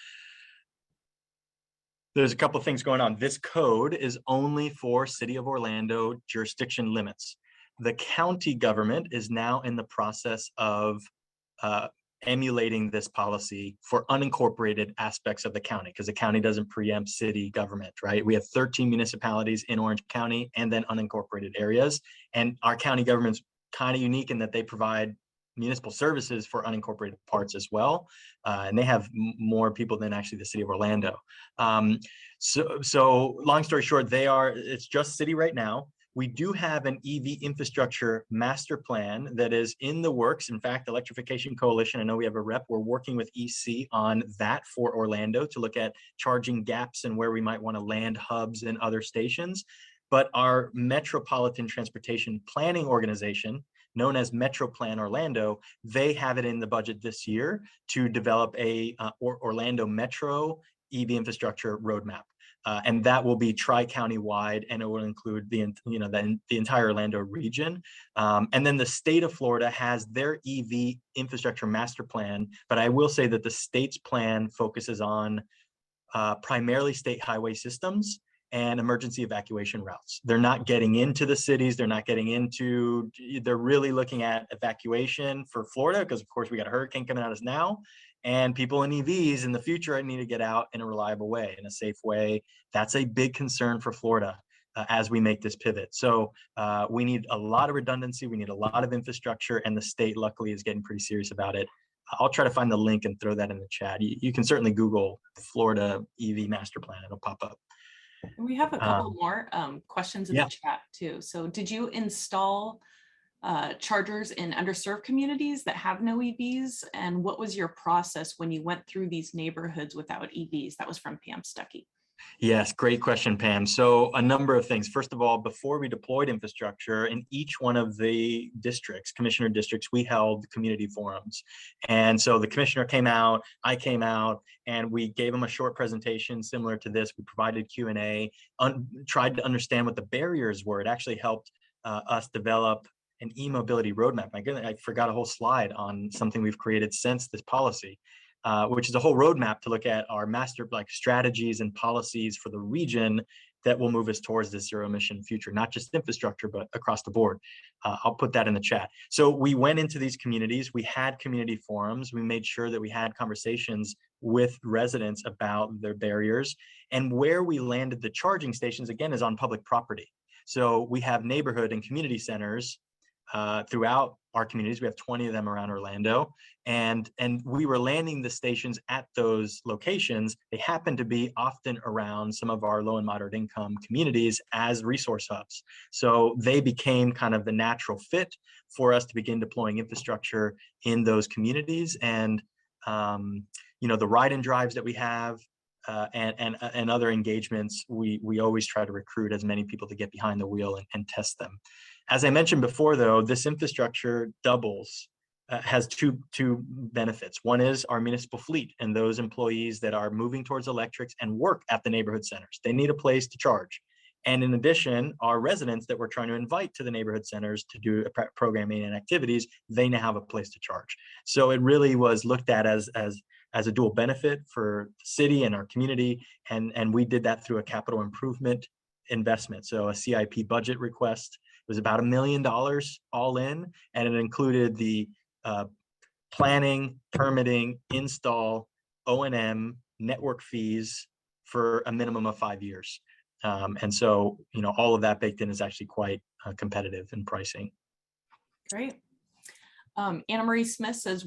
there's a couple of things going on. This code is only for City of Orlando jurisdiction limits. The county government is now in the process of emulating this policy for unincorporated aspects of the county, because the county doesn't preempt city government, right? We have 13 municipalities in Orange County and then unincorporated areas. And our county government's kind of unique in that they provide municipal services for unincorporated parts as well. And they have more people than actually the city of Orlando. So long story short, it's just city right now. We do have an EV infrastructure master plan that is in the works. In fact, Electrification Coalition, I know we have a rep, we're working with EC on that for Orlando to look at charging gaps and where we might want to land hubs and other stations. But our Metropolitan Transportation Planning Organization, known as MetroPlan Orlando, they have it in the budget this year to develop a Orlando Metro EV infrastructure roadmap. And that will be tri-county wide, and it will include the entire Orlando region. And then the state of Florida has their EV infrastructure master plan, but I will say that the state's plan focuses on primarily state highway systems and emergency evacuation routes. They're not getting into the cities. They're really looking at evacuation for Florida, because of course we got a hurricane coming at us now. And people in EVs in the future need to get out in a reliable way, in a safe way. That's a big concern for Florida as we make this pivot. So we need a lot of redundancy. We need a lot of infrastructure, and the state luckily is getting pretty serious about it. I'll try to find the link and throw that in the chat. You can certainly Google Florida EV master plan. It'll pop up. We have a couple more questions in the chat too. So did you install chargers in underserved communities that have no EVs? And what was your process when you went through these neighborhoods without EVs? That was from Pam Stuckey. Yes, great question, Pam. So a number of things. First of all, before we deployed infrastructure in each one of the districts, commissioner districts, we held community forums. And so the commissioner came out, I came out, and we gave them a short presentation similar to this. We provided Q&A, tried to understand what the barriers were. It actually helped us develop an e-mobility roadmap. My goodness, I forgot a whole slide on something we've created since this policy. Which is a whole roadmap to look at our master strategies and policies for the region that will move us towards this zero emission future, not just infrastructure, but across the board. I'll put that in the chat. So we went into these communities, we had community forums, we made sure that we had conversations with residents about their barriers, and where we landed the charging stations, again, is on public property. So we have neighborhood and community centers throughout our communities. We have 20 of them around Orlando, and we were landing the stations at those locations. They happen to be often around some of our low and moderate income communities as resource hubs. So they became kind of the natural fit for us to begin deploying infrastructure in those communities. And the ride and drives that we have and other engagements, we always try to recruit as many people to get behind the wheel and test them. As I mentioned before, though, this infrastructure has two benefits. One is our municipal fleet and those employees that are moving towards electrics and work at the neighborhood centers. They need a place to charge. And in addition, our residents that we're trying to invite to the neighborhood centers to do programming and activities, they now have a place to charge. So it really was looked at as a dual benefit for the city and our community. And we did that through a capital improvement investment. So a CIP budget request. It was about $1 million all in, and it included the planning, permitting, install, O&M, network fees for a minimum of 5 years. And so, all of that baked in is actually quite competitive in pricing. Great. Anna Marie Smith says,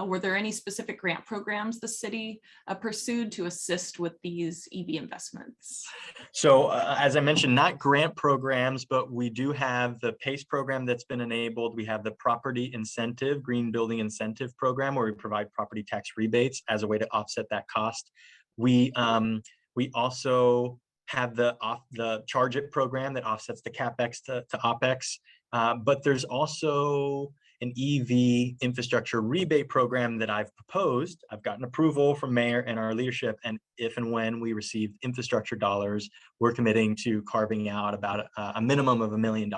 were there any specific grant programs the city pursued to assist with these EV investments? So as I mentioned, not grant programs, but we do have the PACE program that's been enabled. We have the property incentive, green building incentive program, where we provide property tax rebates as a way to offset that cost. We also have the Charge It program that offsets the CapEx to OpEx, but there's also an EV infrastructure rebate program that I've proposed. I've gotten approval from mayor and our leadership, and if and when we receive infrastructure dollars, we're committing to carving out about a minimum of $1 million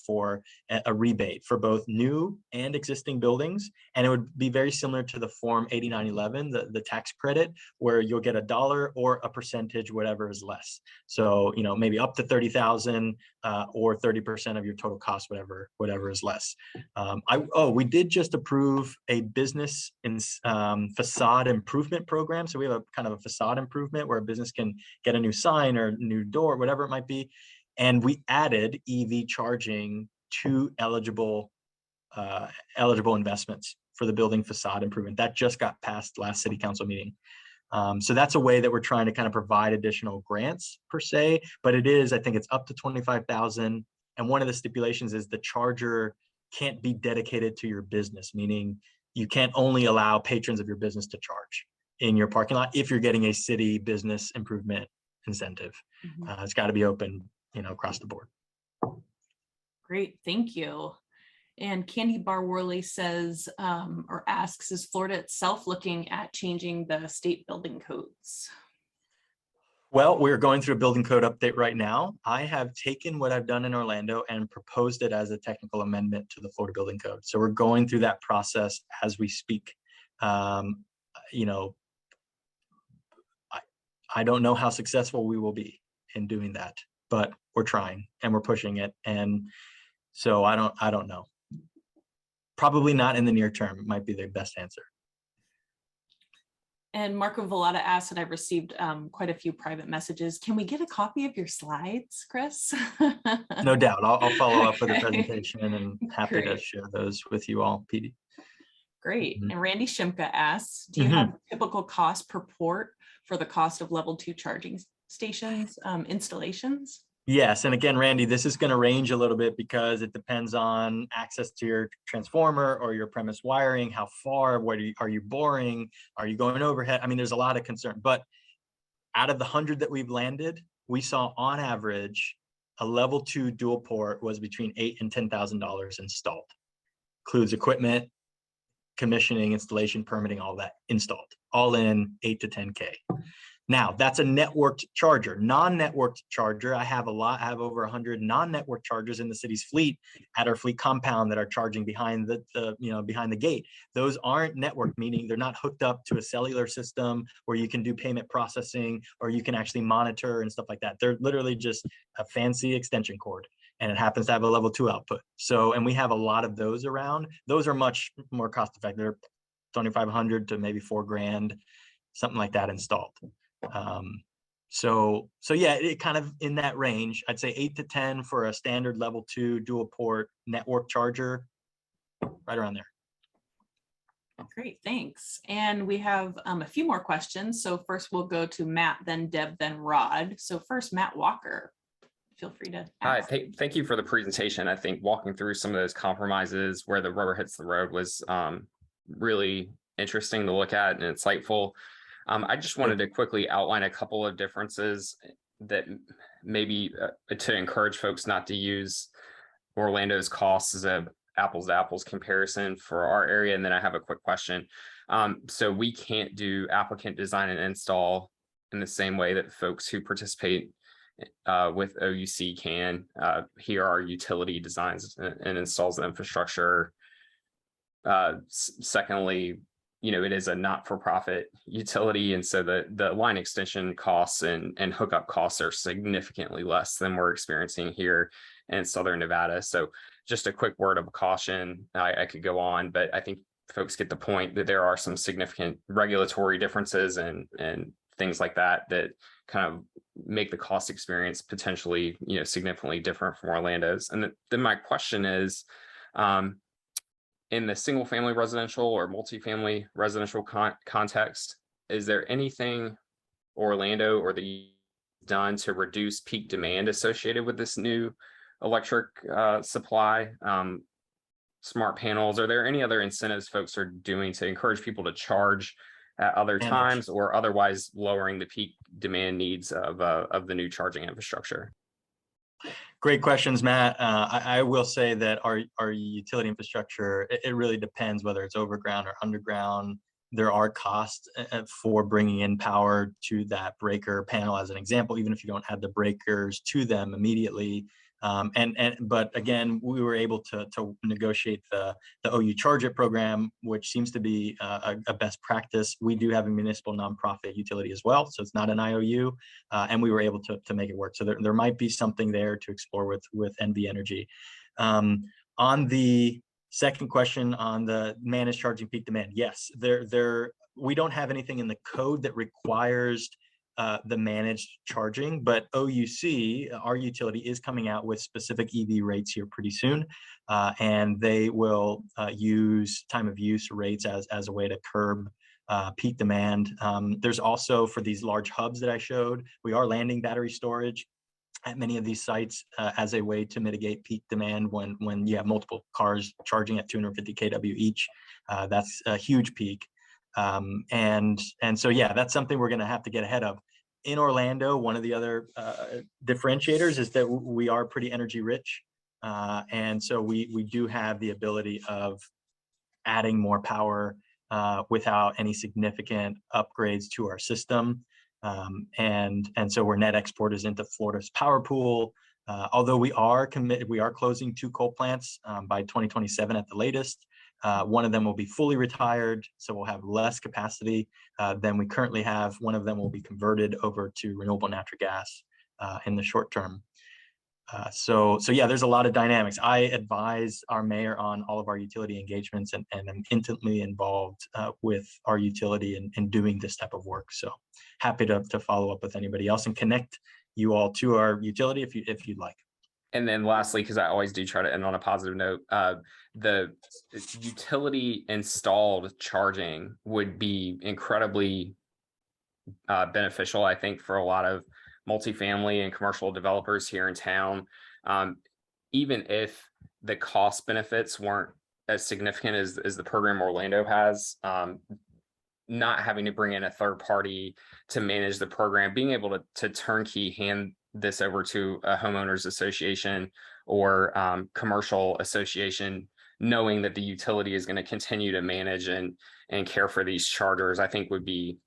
for a rebate for both new and existing buildings. And it would be very similar to the Form 8911, the tax credit, where you'll get $1 or a percentage, whatever is less. So, maybe up to $30,000 or 30% of your total cost, whatever is less. Oh, we did just approve a business facade improvement program. So we have a kind of a facade improvement where a business can get a new sign or new door, whatever it might be. And we added EV charging to eligible investments for the building facade improvement. That just got passed last city council meeting. So that's a way that we're trying to kind of provide additional grants per se, but it is, I think it's up to 25,000. And one of the stipulations is the charger can't be dedicated to your business, meaning you can't only allow patrons of your business to charge in your parking lot if you're getting a city business improvement incentive. It's got to be open, across the board. Great, thank you. And Candy Bar Worley says or asks, is Florida itself looking at changing the state building codes? Well, we're going through a building code update right now. I have taken what I've done in Orlando and proposed it as a technical amendment to the Florida building code. So we're going through that process as we speak. I don't know how successful we will be in doing that, but we're trying and we're pushing it. And so I don't know. Probably not in the near term. It might be the best answer. And Marco Vallada asked, and I've received quite a few private messages. Can we get a copy of your slides, Chris? No doubt. I'll follow up with a Okay. presentation and happy to Great. share those with you all, PD. Great. Mhm. And Randy Shimka asks, do you have a typical cost per port for the cost of level 2 charging stations installations? Yes, and again, Randy, this is going to range a little bit because it depends on access to your transformer or your premise wiring, how far, are you boring, are you going overhead? I mean, there's a lot of concern, but out of the 100 that we've landed, we saw on average a level 2 dual port was between $8,000 and $10,000 installed. Includes equipment, commissioning, installation, permitting, all that installed, all in 8 to 10K. Now that's a networked charger. Non-networked charger, I have over 100 non-network chargers in the city's fleet at our fleet compound that are charging behind behind the gate. Those aren't networked, meaning they're not hooked up to a cellular system where you can do payment processing or you can actually monitor and stuff like that. They're literally just a fancy extension cord, and it happens to have a level 2 output. So, and we have a lot of those around. Those are much more cost effective. They're $2,500 to maybe $4,000, something like that installed. So yeah, it kind of in that range. I'd say 8 to 10 for a standard level 2 dual port network charger, right around there. Great, thanks. And we have a few more questions. So first we'll go to Matt, then Deb, then Rod. So first, Matt Walker, feel free to ask. Hi, thank you for the presentation. I think walking through some of those compromises where the rubber hits the road was really interesting to look at and insightful. I just wanted to quickly outline a couple of differences that maybe to encourage folks not to use Orlando's costs as a apples to apples comparison for our area. And then I have a quick question. So we can't do applicant design and install in the same way that folks who participate with OUC can. Here are utility designs and installs the infrastructure. Secondly, it is a not-for-profit utility, and so the line extension costs and hookup costs are significantly less than we're experiencing here in Southern Nevada. So just a quick word of caution. I could go on, but I think folks get the point that there are some significant regulatory differences and things like that kind of make the cost experience potentially significantly different from Orlando's. And then my question is, in the single family residential or multifamily residential context, is there anything Orlando or the done to reduce peak demand associated with this new electric supply? Smart panels, are there any other incentives folks are doing to encourage people to charge at other times or otherwise lowering the peak demand needs of the new charging infrastructure? Great questions, Matt. I will say that our utility infrastructure, it really depends whether it's overground or underground. There are costs for bringing in power to that breaker panel, as an example, even if you don't have the breakers to them immediately. But again, we were able to negotiate the OU Charge It program, which seems to be a best practice. We do have a municipal nonprofit utility as well, so it's not an IOU, and we were able to make it work. So there might be something there to explore with NV Energy. On the Second question on the managed charging peak demand. Yes, we don't have anything in the code that requires the managed charging, but OUC, our utility, is coming out with specific EV rates here pretty soon, and they will use time of use rates as a way to curb peak demand. There's also, for these large hubs that I showed, we are landing battery storage at many of these sites as a way to mitigate peak demand when you have multiple cars charging at 250 kW each. That's a huge peak. And so, yeah, that's something we're going to have to get ahead of. In Orlando, one of the other differentiators is that we are pretty energy rich. And so we do have the ability of adding more power without any significant upgrades to our system. And so we're net exporters into Florida's power pool. Although we are committed, we are closing 2 coal plants by 2027 at the latest. One of them will be fully retired, so we'll have less capacity than we currently have. One of them will be converted over to renewable natural gas in the short term. So yeah, there's a lot of dynamics. I advise our mayor on all of our utility engagements, and I'm intimately involved with our utility in doing this type of work. So happy to follow up with anybody else and connect you all to our utility if you'd like. And then lastly, because I always do try to end on a positive note, the utility installed charging would be incredibly beneficial, I think, for a lot of multifamily and commercial developers here in town. Even if the cost benefits weren't as significant as the program Orlando has, not having to bring in a third party to manage the program, being able to turnkey hand this over to a homeowners association or commercial association, knowing that the utility is going to continue to manage and care for these chargers, I think would be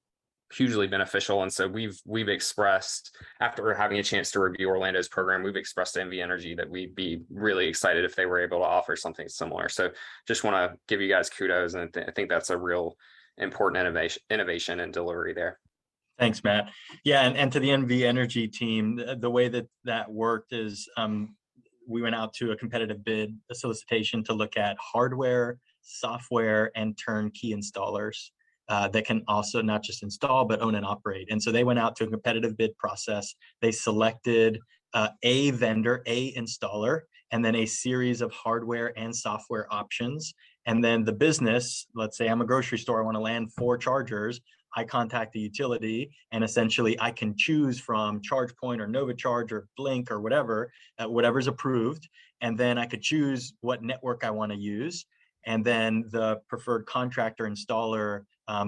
hugely beneficial. And so we've expressed, after having a chance to review Orlando's program, we've expressed to NV Energy that we'd be really excited if they were able to offer something similar. So just want to give you guys kudos, and I think that's a real important innovation and delivery there. Thanks, Matt. Yeah, and to the NV Energy team, the way that worked is we went out to a competitive bid, a solicitation, to look at hardware, software, and turnkey installers that can also not just install, but own and operate. And so they went out to a competitive bid process. They selected a vendor, a installer, and then a series of hardware and software options. And then the business, let's say I'm a grocery store, I want to land 4 chargers. I contact the utility, and essentially I can choose from ChargePoint or NovaCharge or Blink or whatever, whatever's approved. And then I could choose what network I want to use. And then the preferred contractor installer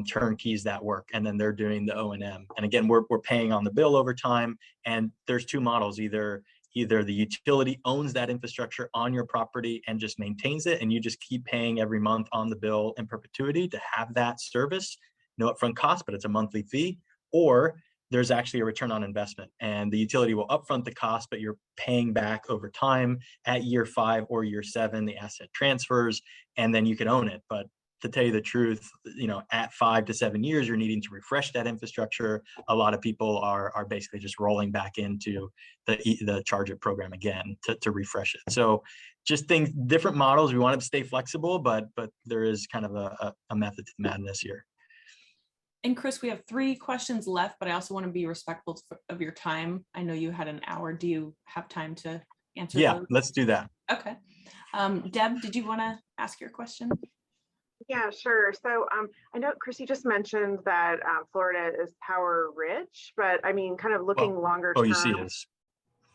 turnkeys that work, and then they're doing the O&M. And again, we're paying on the bill over time. And there's 2 models: either the utility owns that infrastructure on your property and just maintains it, and you just keep paying every month on the bill in perpetuity to have that service, no upfront cost, but it's a monthly fee, or there's actually a return on investment, and the utility will upfront the cost, but you're paying back over time. At year 5 or year 7, the asset transfers, and then you can own it. But to tell you the truth, at 5 to 7 years, you're needing to refresh that infrastructure. A lot of people are basically just rolling back into the Charge It program again to refresh it. So just different models. We want to stay flexible, but there is kind of a method to madness here. And Chris, we have 3 questions left, but I also want to be respectful of your time. I know you had an hour. Do you have time to answer those? Yeah, let's do that. Okay. Deb, did you want to ask your question? Yeah, sure. So I know, Chris, you just mentioned that Florida is power rich, but I mean, kind of looking longer term. OUC is.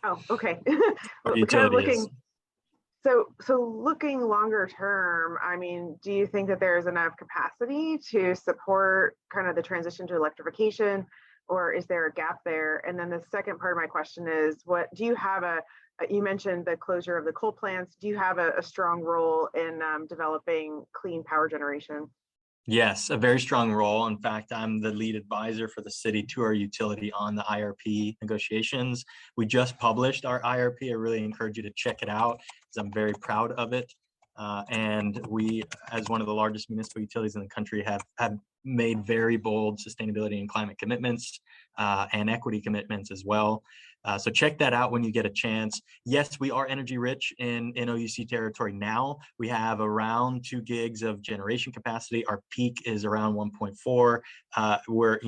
Oh, okay. Kind of looking. So looking longer term, I mean, do you think that there's enough capacity to support kind of the transition to electrification, or is there a gap there? And then the second part of my question is, what do you have you mentioned the closure of the coal plants. Do you have a strong role in developing clean power generation? Yes, a very strong role. In fact, I'm the lead advisor for the city to our utility on the IRP negotiations. We just published our IRP. I really encourage you to check it out because I'm very proud of it. And we, as one of the largest municipal utilities in the country, have made very bold sustainability and climate commitments and equity commitments as well. So check that out when you get a chance. Yes, we are energy rich in OUC territory now. We have around 2 gigs of generation capacity. Our peak is around 1.4. We're,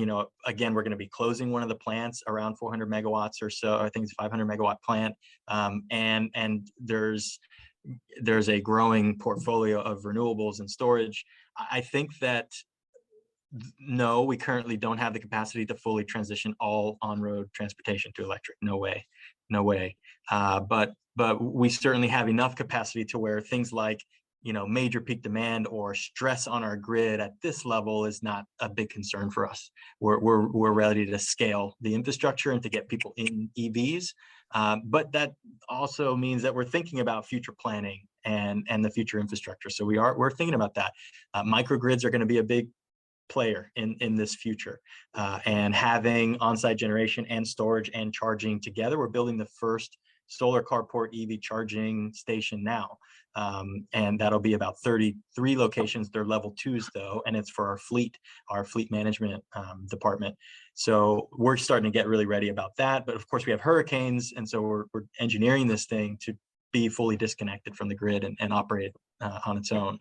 again, we're going to be closing one of the plants around 400 megawatts or so. I think it's a 500 megawatt plant. And there's a growing portfolio of renewables and storage. I think that no, we currently don't have the capacity to fully transition all on-road transportation to electric. No way, no way. But we certainly have enough capacity to where things like, major peak demand or stress on our grid at this level is not a big concern for us. We're ready to scale the infrastructure and to get people in EVs. But that also means that we're thinking about future planning and the future infrastructure. So we're thinking about that. Microgrids are going to be a big player in this future, and having on-site generation and storage and charging together. We're building the first solar carport EV charging station now, and that'll be about 33 locations. They're level 2s though, and it's for our fleet management department. So we're starting to get really ready about that. But of course we have hurricanes, and so we're engineering this thing to be fully disconnected from the grid and operate on its own.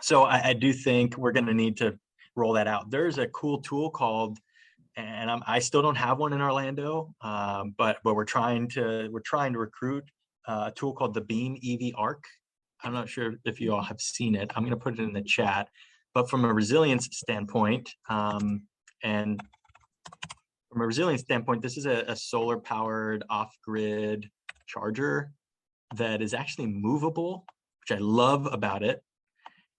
So I do think we're going to need to roll that out. There's a cool tool called, and I still don't have one in Orlando, but we're trying to recruit a tool called the Beam EV Arc. I'm not sure if you all have seen it. I'm going to put it in the chat. But from a resilience standpoint, this is a solar powered off-grid charger that is actually movable, which I love about it.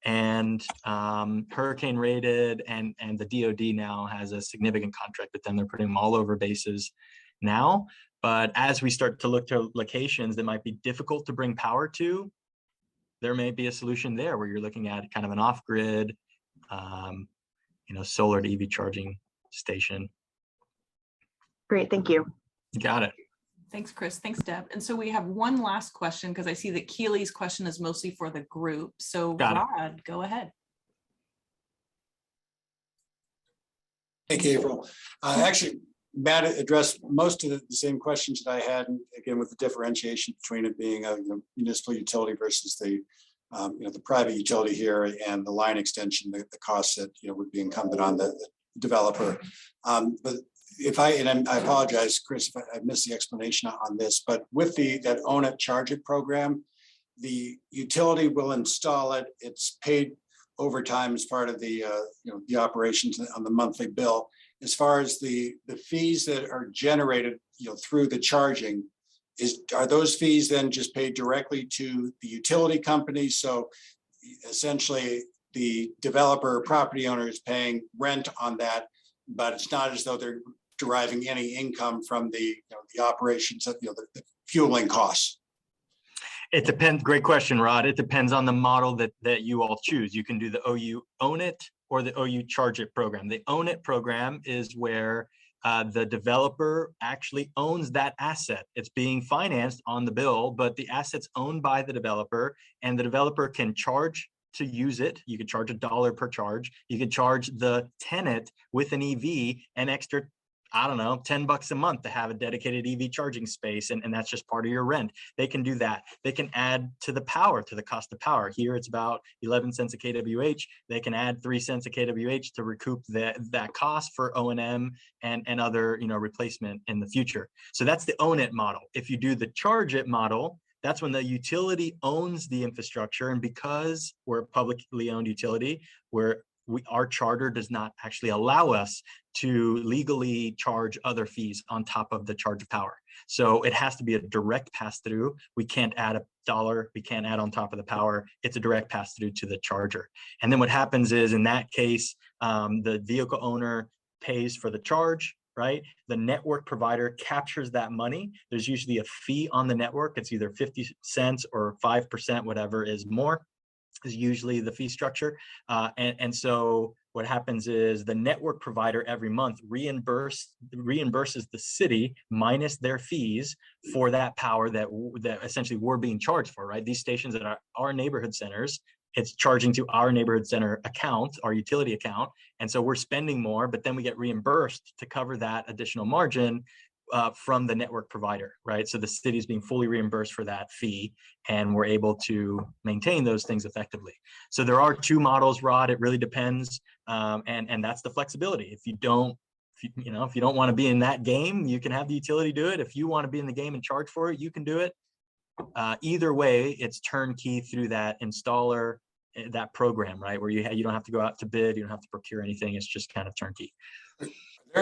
And hurricane rated, and the DoD now has a significant contract with them. They're putting them all over bases now. But as we start to look to locations that might be difficult to bring power to, there may be a solution there where you're looking at kind of an off-grid, solar to EV charging station. Great, thank you. Got it. Thanks, Chris. Thanks, Deb. And so we have one last question, because I see that Keely's question is mostly for the group. So Rod, go ahead. Thank you, April. Actually, Matt addressed most of the same questions that I had, and again, with the differentiation between it being a municipal utility versus the private utility here, and the line extension, the costs that would be incumbent on the developer. But I apologize, Chris, if I missed the explanation on this, but with that Own It, Charge It program, the utility will install it. It's paid over time as part of the operations on the monthly bill. As far as the fees that are generated through the charging, are those fees then just paid directly to the utility company? So essentially the developer or property owner is paying rent on that, but it's not as though they're deriving any income from the operations of the fueling costs. It depends. Great question, Rod. It depends on the model that you all choose. You can do the OU Own It or the OU Charge It program. The Own It program is where the developer actually owns that asset. It's being financed on the bill, but the asset's owned by the developer, and the developer can charge to use it. You could charge $1 per charge. You could charge the tenant with an EV an extra, I don't know, $10 a month to have a dedicated EV charging space, and that's just part of your rent. They can do that. They can add to the power, to the cost of power. Here it's about 11 cents a kWh. They can add 3 cents a kWh to recoup that cost for O&M and other replacement in the future. So that's the Own It model. If you do the Charge It model, that's when the utility owns the infrastructure, and because we're a publicly owned utility, our charter does not actually allow us to legally charge other fees on top of the charge of power. So it has to be a direct pass through. We can't add $1. We can't add on top of the power. It's a direct pass through to the charger. And then what happens is, in that case, the vehicle owner pays for the charge, right? The network provider captures that money. There's usually a fee on the network. It's either 50 cents or 5%, whatever is more, is usually the fee structure. And so what happens is the network provider every month reimburses the city minus their fees for that power that essentially we're being charged for, right? These stations that are our neighborhood centers, it's charging to our neighborhood center account, our utility account. And so we're spending more, but then we get reimbursed to cover that additional margin from the network provider, right? So the city is being fully reimbursed for that fee, and we're able to maintain those things effectively. So there are two models, Rod. It really depends, and that's the flexibility. If you don't want to be in that game, you can have the utility do it. If you want to be in the game and charge for it, you can do it. Either way, it's turnkey through that installer, that program, right? Where you don't have to go out to bid, you don't have to procure anything. It's just kind of turnkey. Are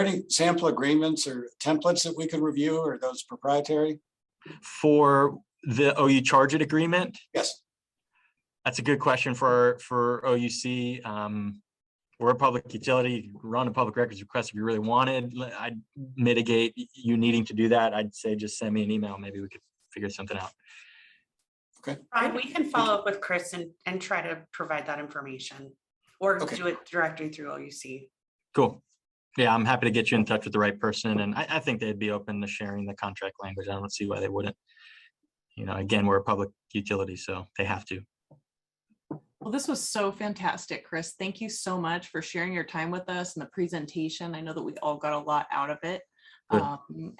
there any sample agreements or templates that we can review, or are those proprietary? For the OU Charge It agreement? Yes. That's a good question for OUC. We're a public utility, run a public records request if you really wanted. I'd mitigate you needing to do that. I'd say just send me an email. Maybe we could figure something out. Okay. We can follow up with Chris and try to provide that information, or do it directly through OUC. Cool. Yeah, I'm happy to get you in touch with the right person. And I think they'd be open to sharing the contract language. I don't see why they wouldn't. Again, we're a public utility, so they have to. Well, this was so fantastic, Chris. Thank you so much for sharing your time with us and the presentation. I know that we all got a lot out of it.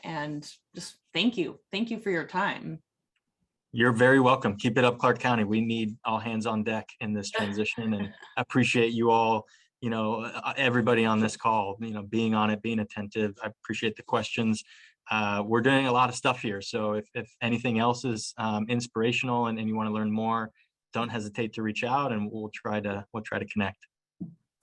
And just thank you. Thank you for your time. You're very welcome. Keep it up, Clark County. We need all hands on deck in this transition, and appreciate you all, everybody on this call, being on it, being attentive. I appreciate the questions. We're doing a lot of stuff here. So if anything else is inspirational and you want to learn more, don't hesitate to reach out, and we'll try to connect.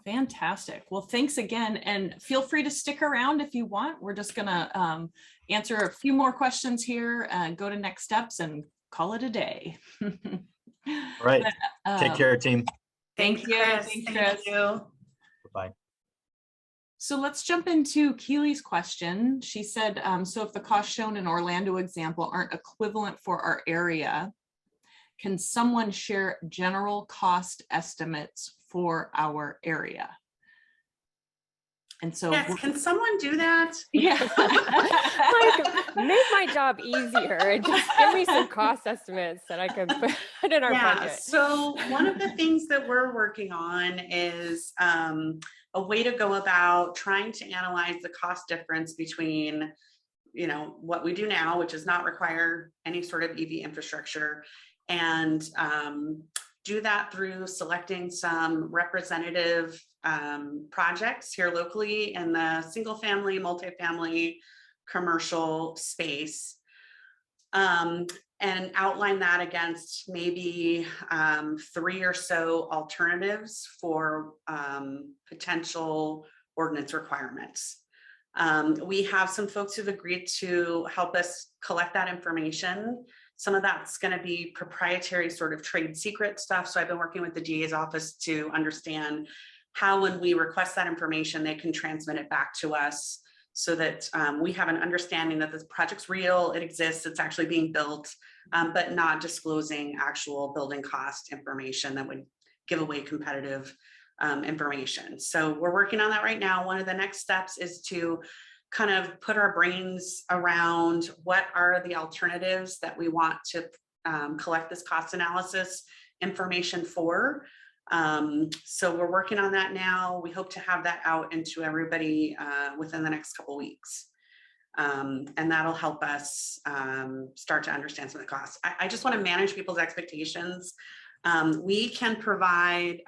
Fantastic. Well, thanks again. And feel free to stick around if you want. We're just going to answer a few more questions here, go to next steps, and call it a day. All right. Take care, team. Thank you. Chris. Thanks, Thank Chris. you. Bye. So let's jump into Keely's question. She said, so if the costs shown in Orlando example aren't equivalent for our area, can someone share general cost estimates for our area? And so yes, can someone do that? Yeah. Like, make my job easier and just give me some cost estimates that I can put in our budget. So one of the things that we're working on is a way to go about trying to analyze the cost difference between what we do now, which does not require any sort of EV infrastructure, and do that through selecting some representative projects here locally in the single family, multifamily, commercial space, and outline that against maybe 3 or so alternatives for potential ordinance requirements. We have some folks who've agreed to help us collect that information. Some of that's going to be proprietary sort of trade secret stuff. So I've been working with the DA's office to understand how, when we request that information, they can transmit it back to us so that we have an understanding that this project's real, it exists, it's actually being built, but not disclosing actual building cost information that would give away competitive information. So we're working on that right now. One of the next steps is to kind of put our brains around what are the alternatives that we want to collect this cost analysis information for. So we're working on that now. We hope to have that out into everybody within the next couple weeks. And that'll help us start to understand some of the costs. I just want to manage people's expectations. We can provide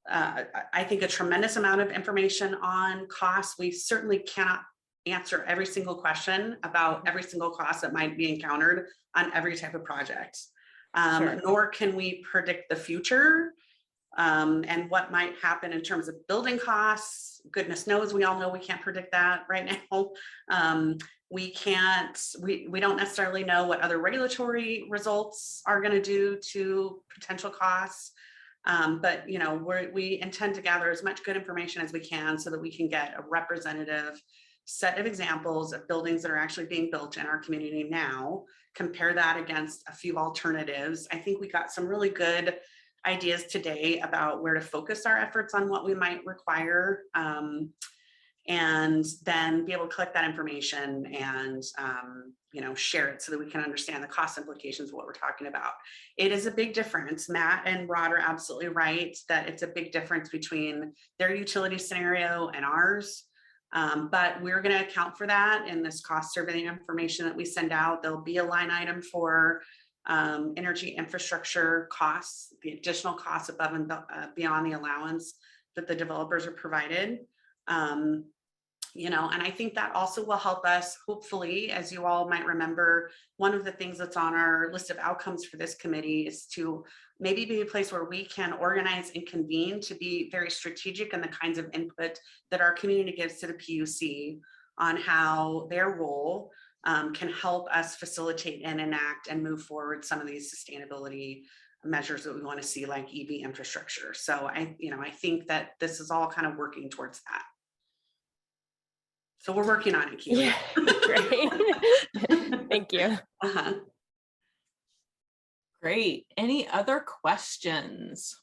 I think a tremendous amount of information on costs. We certainly cannot answer every single question about every single cost that might be encountered on every type of project. Sure. Nor can we predict the future and what might happen in terms of building costs. Goodness knows, we all know we can't predict that right now. We don't necessarily know what other regulatory results are going to do to potential costs. But we intend to gather as much good information as we can so that we can get a representative set of examples of buildings that are actually being built in our community now, compare that against a few alternatives. I think we got some really good ideas today about where to focus our efforts on what we might require, and then be able to collect that information and share it so that we can understand the cost implications of what we're talking about. It is a big difference. Matt and Rod are absolutely right that it's a big difference between their utility scenario and ours. But we're going to account for that in this cost survey information that we send out. There'll be a line item for energy infrastructure costs, the additional costs above and beyond the allowance that the developers are provided. You know, and I think that also will help us, hopefully, as you all might remember, one of the things that's on our list of outcomes for this committee is to maybe be a place where we can organize and convene to be very strategic in the kinds of input that our community gives to the PUC on how their role can help us facilitate and enact and move forward some of these sustainability measures that we want to see, like EV infrastructure. So I think that this is all kind of working towards that. So we're working on it, Keely. Yeah, great. Thank you. Great. Any other questions?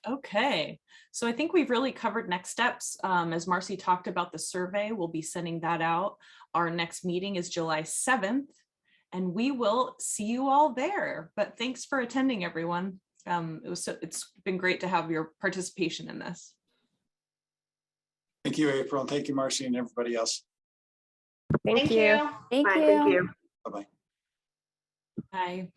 Okay, so I think we've really covered next steps. As Marcy talked about the survey, we'll be sending that out. Our next meeting is July 7th, and we will see you all there. But thanks for attending, everyone. It's been great to have your participation in this. Thank you, April, and thank you, Marcy, and everybody else. Thank you. Bye, thank you. Bye-bye. Bye.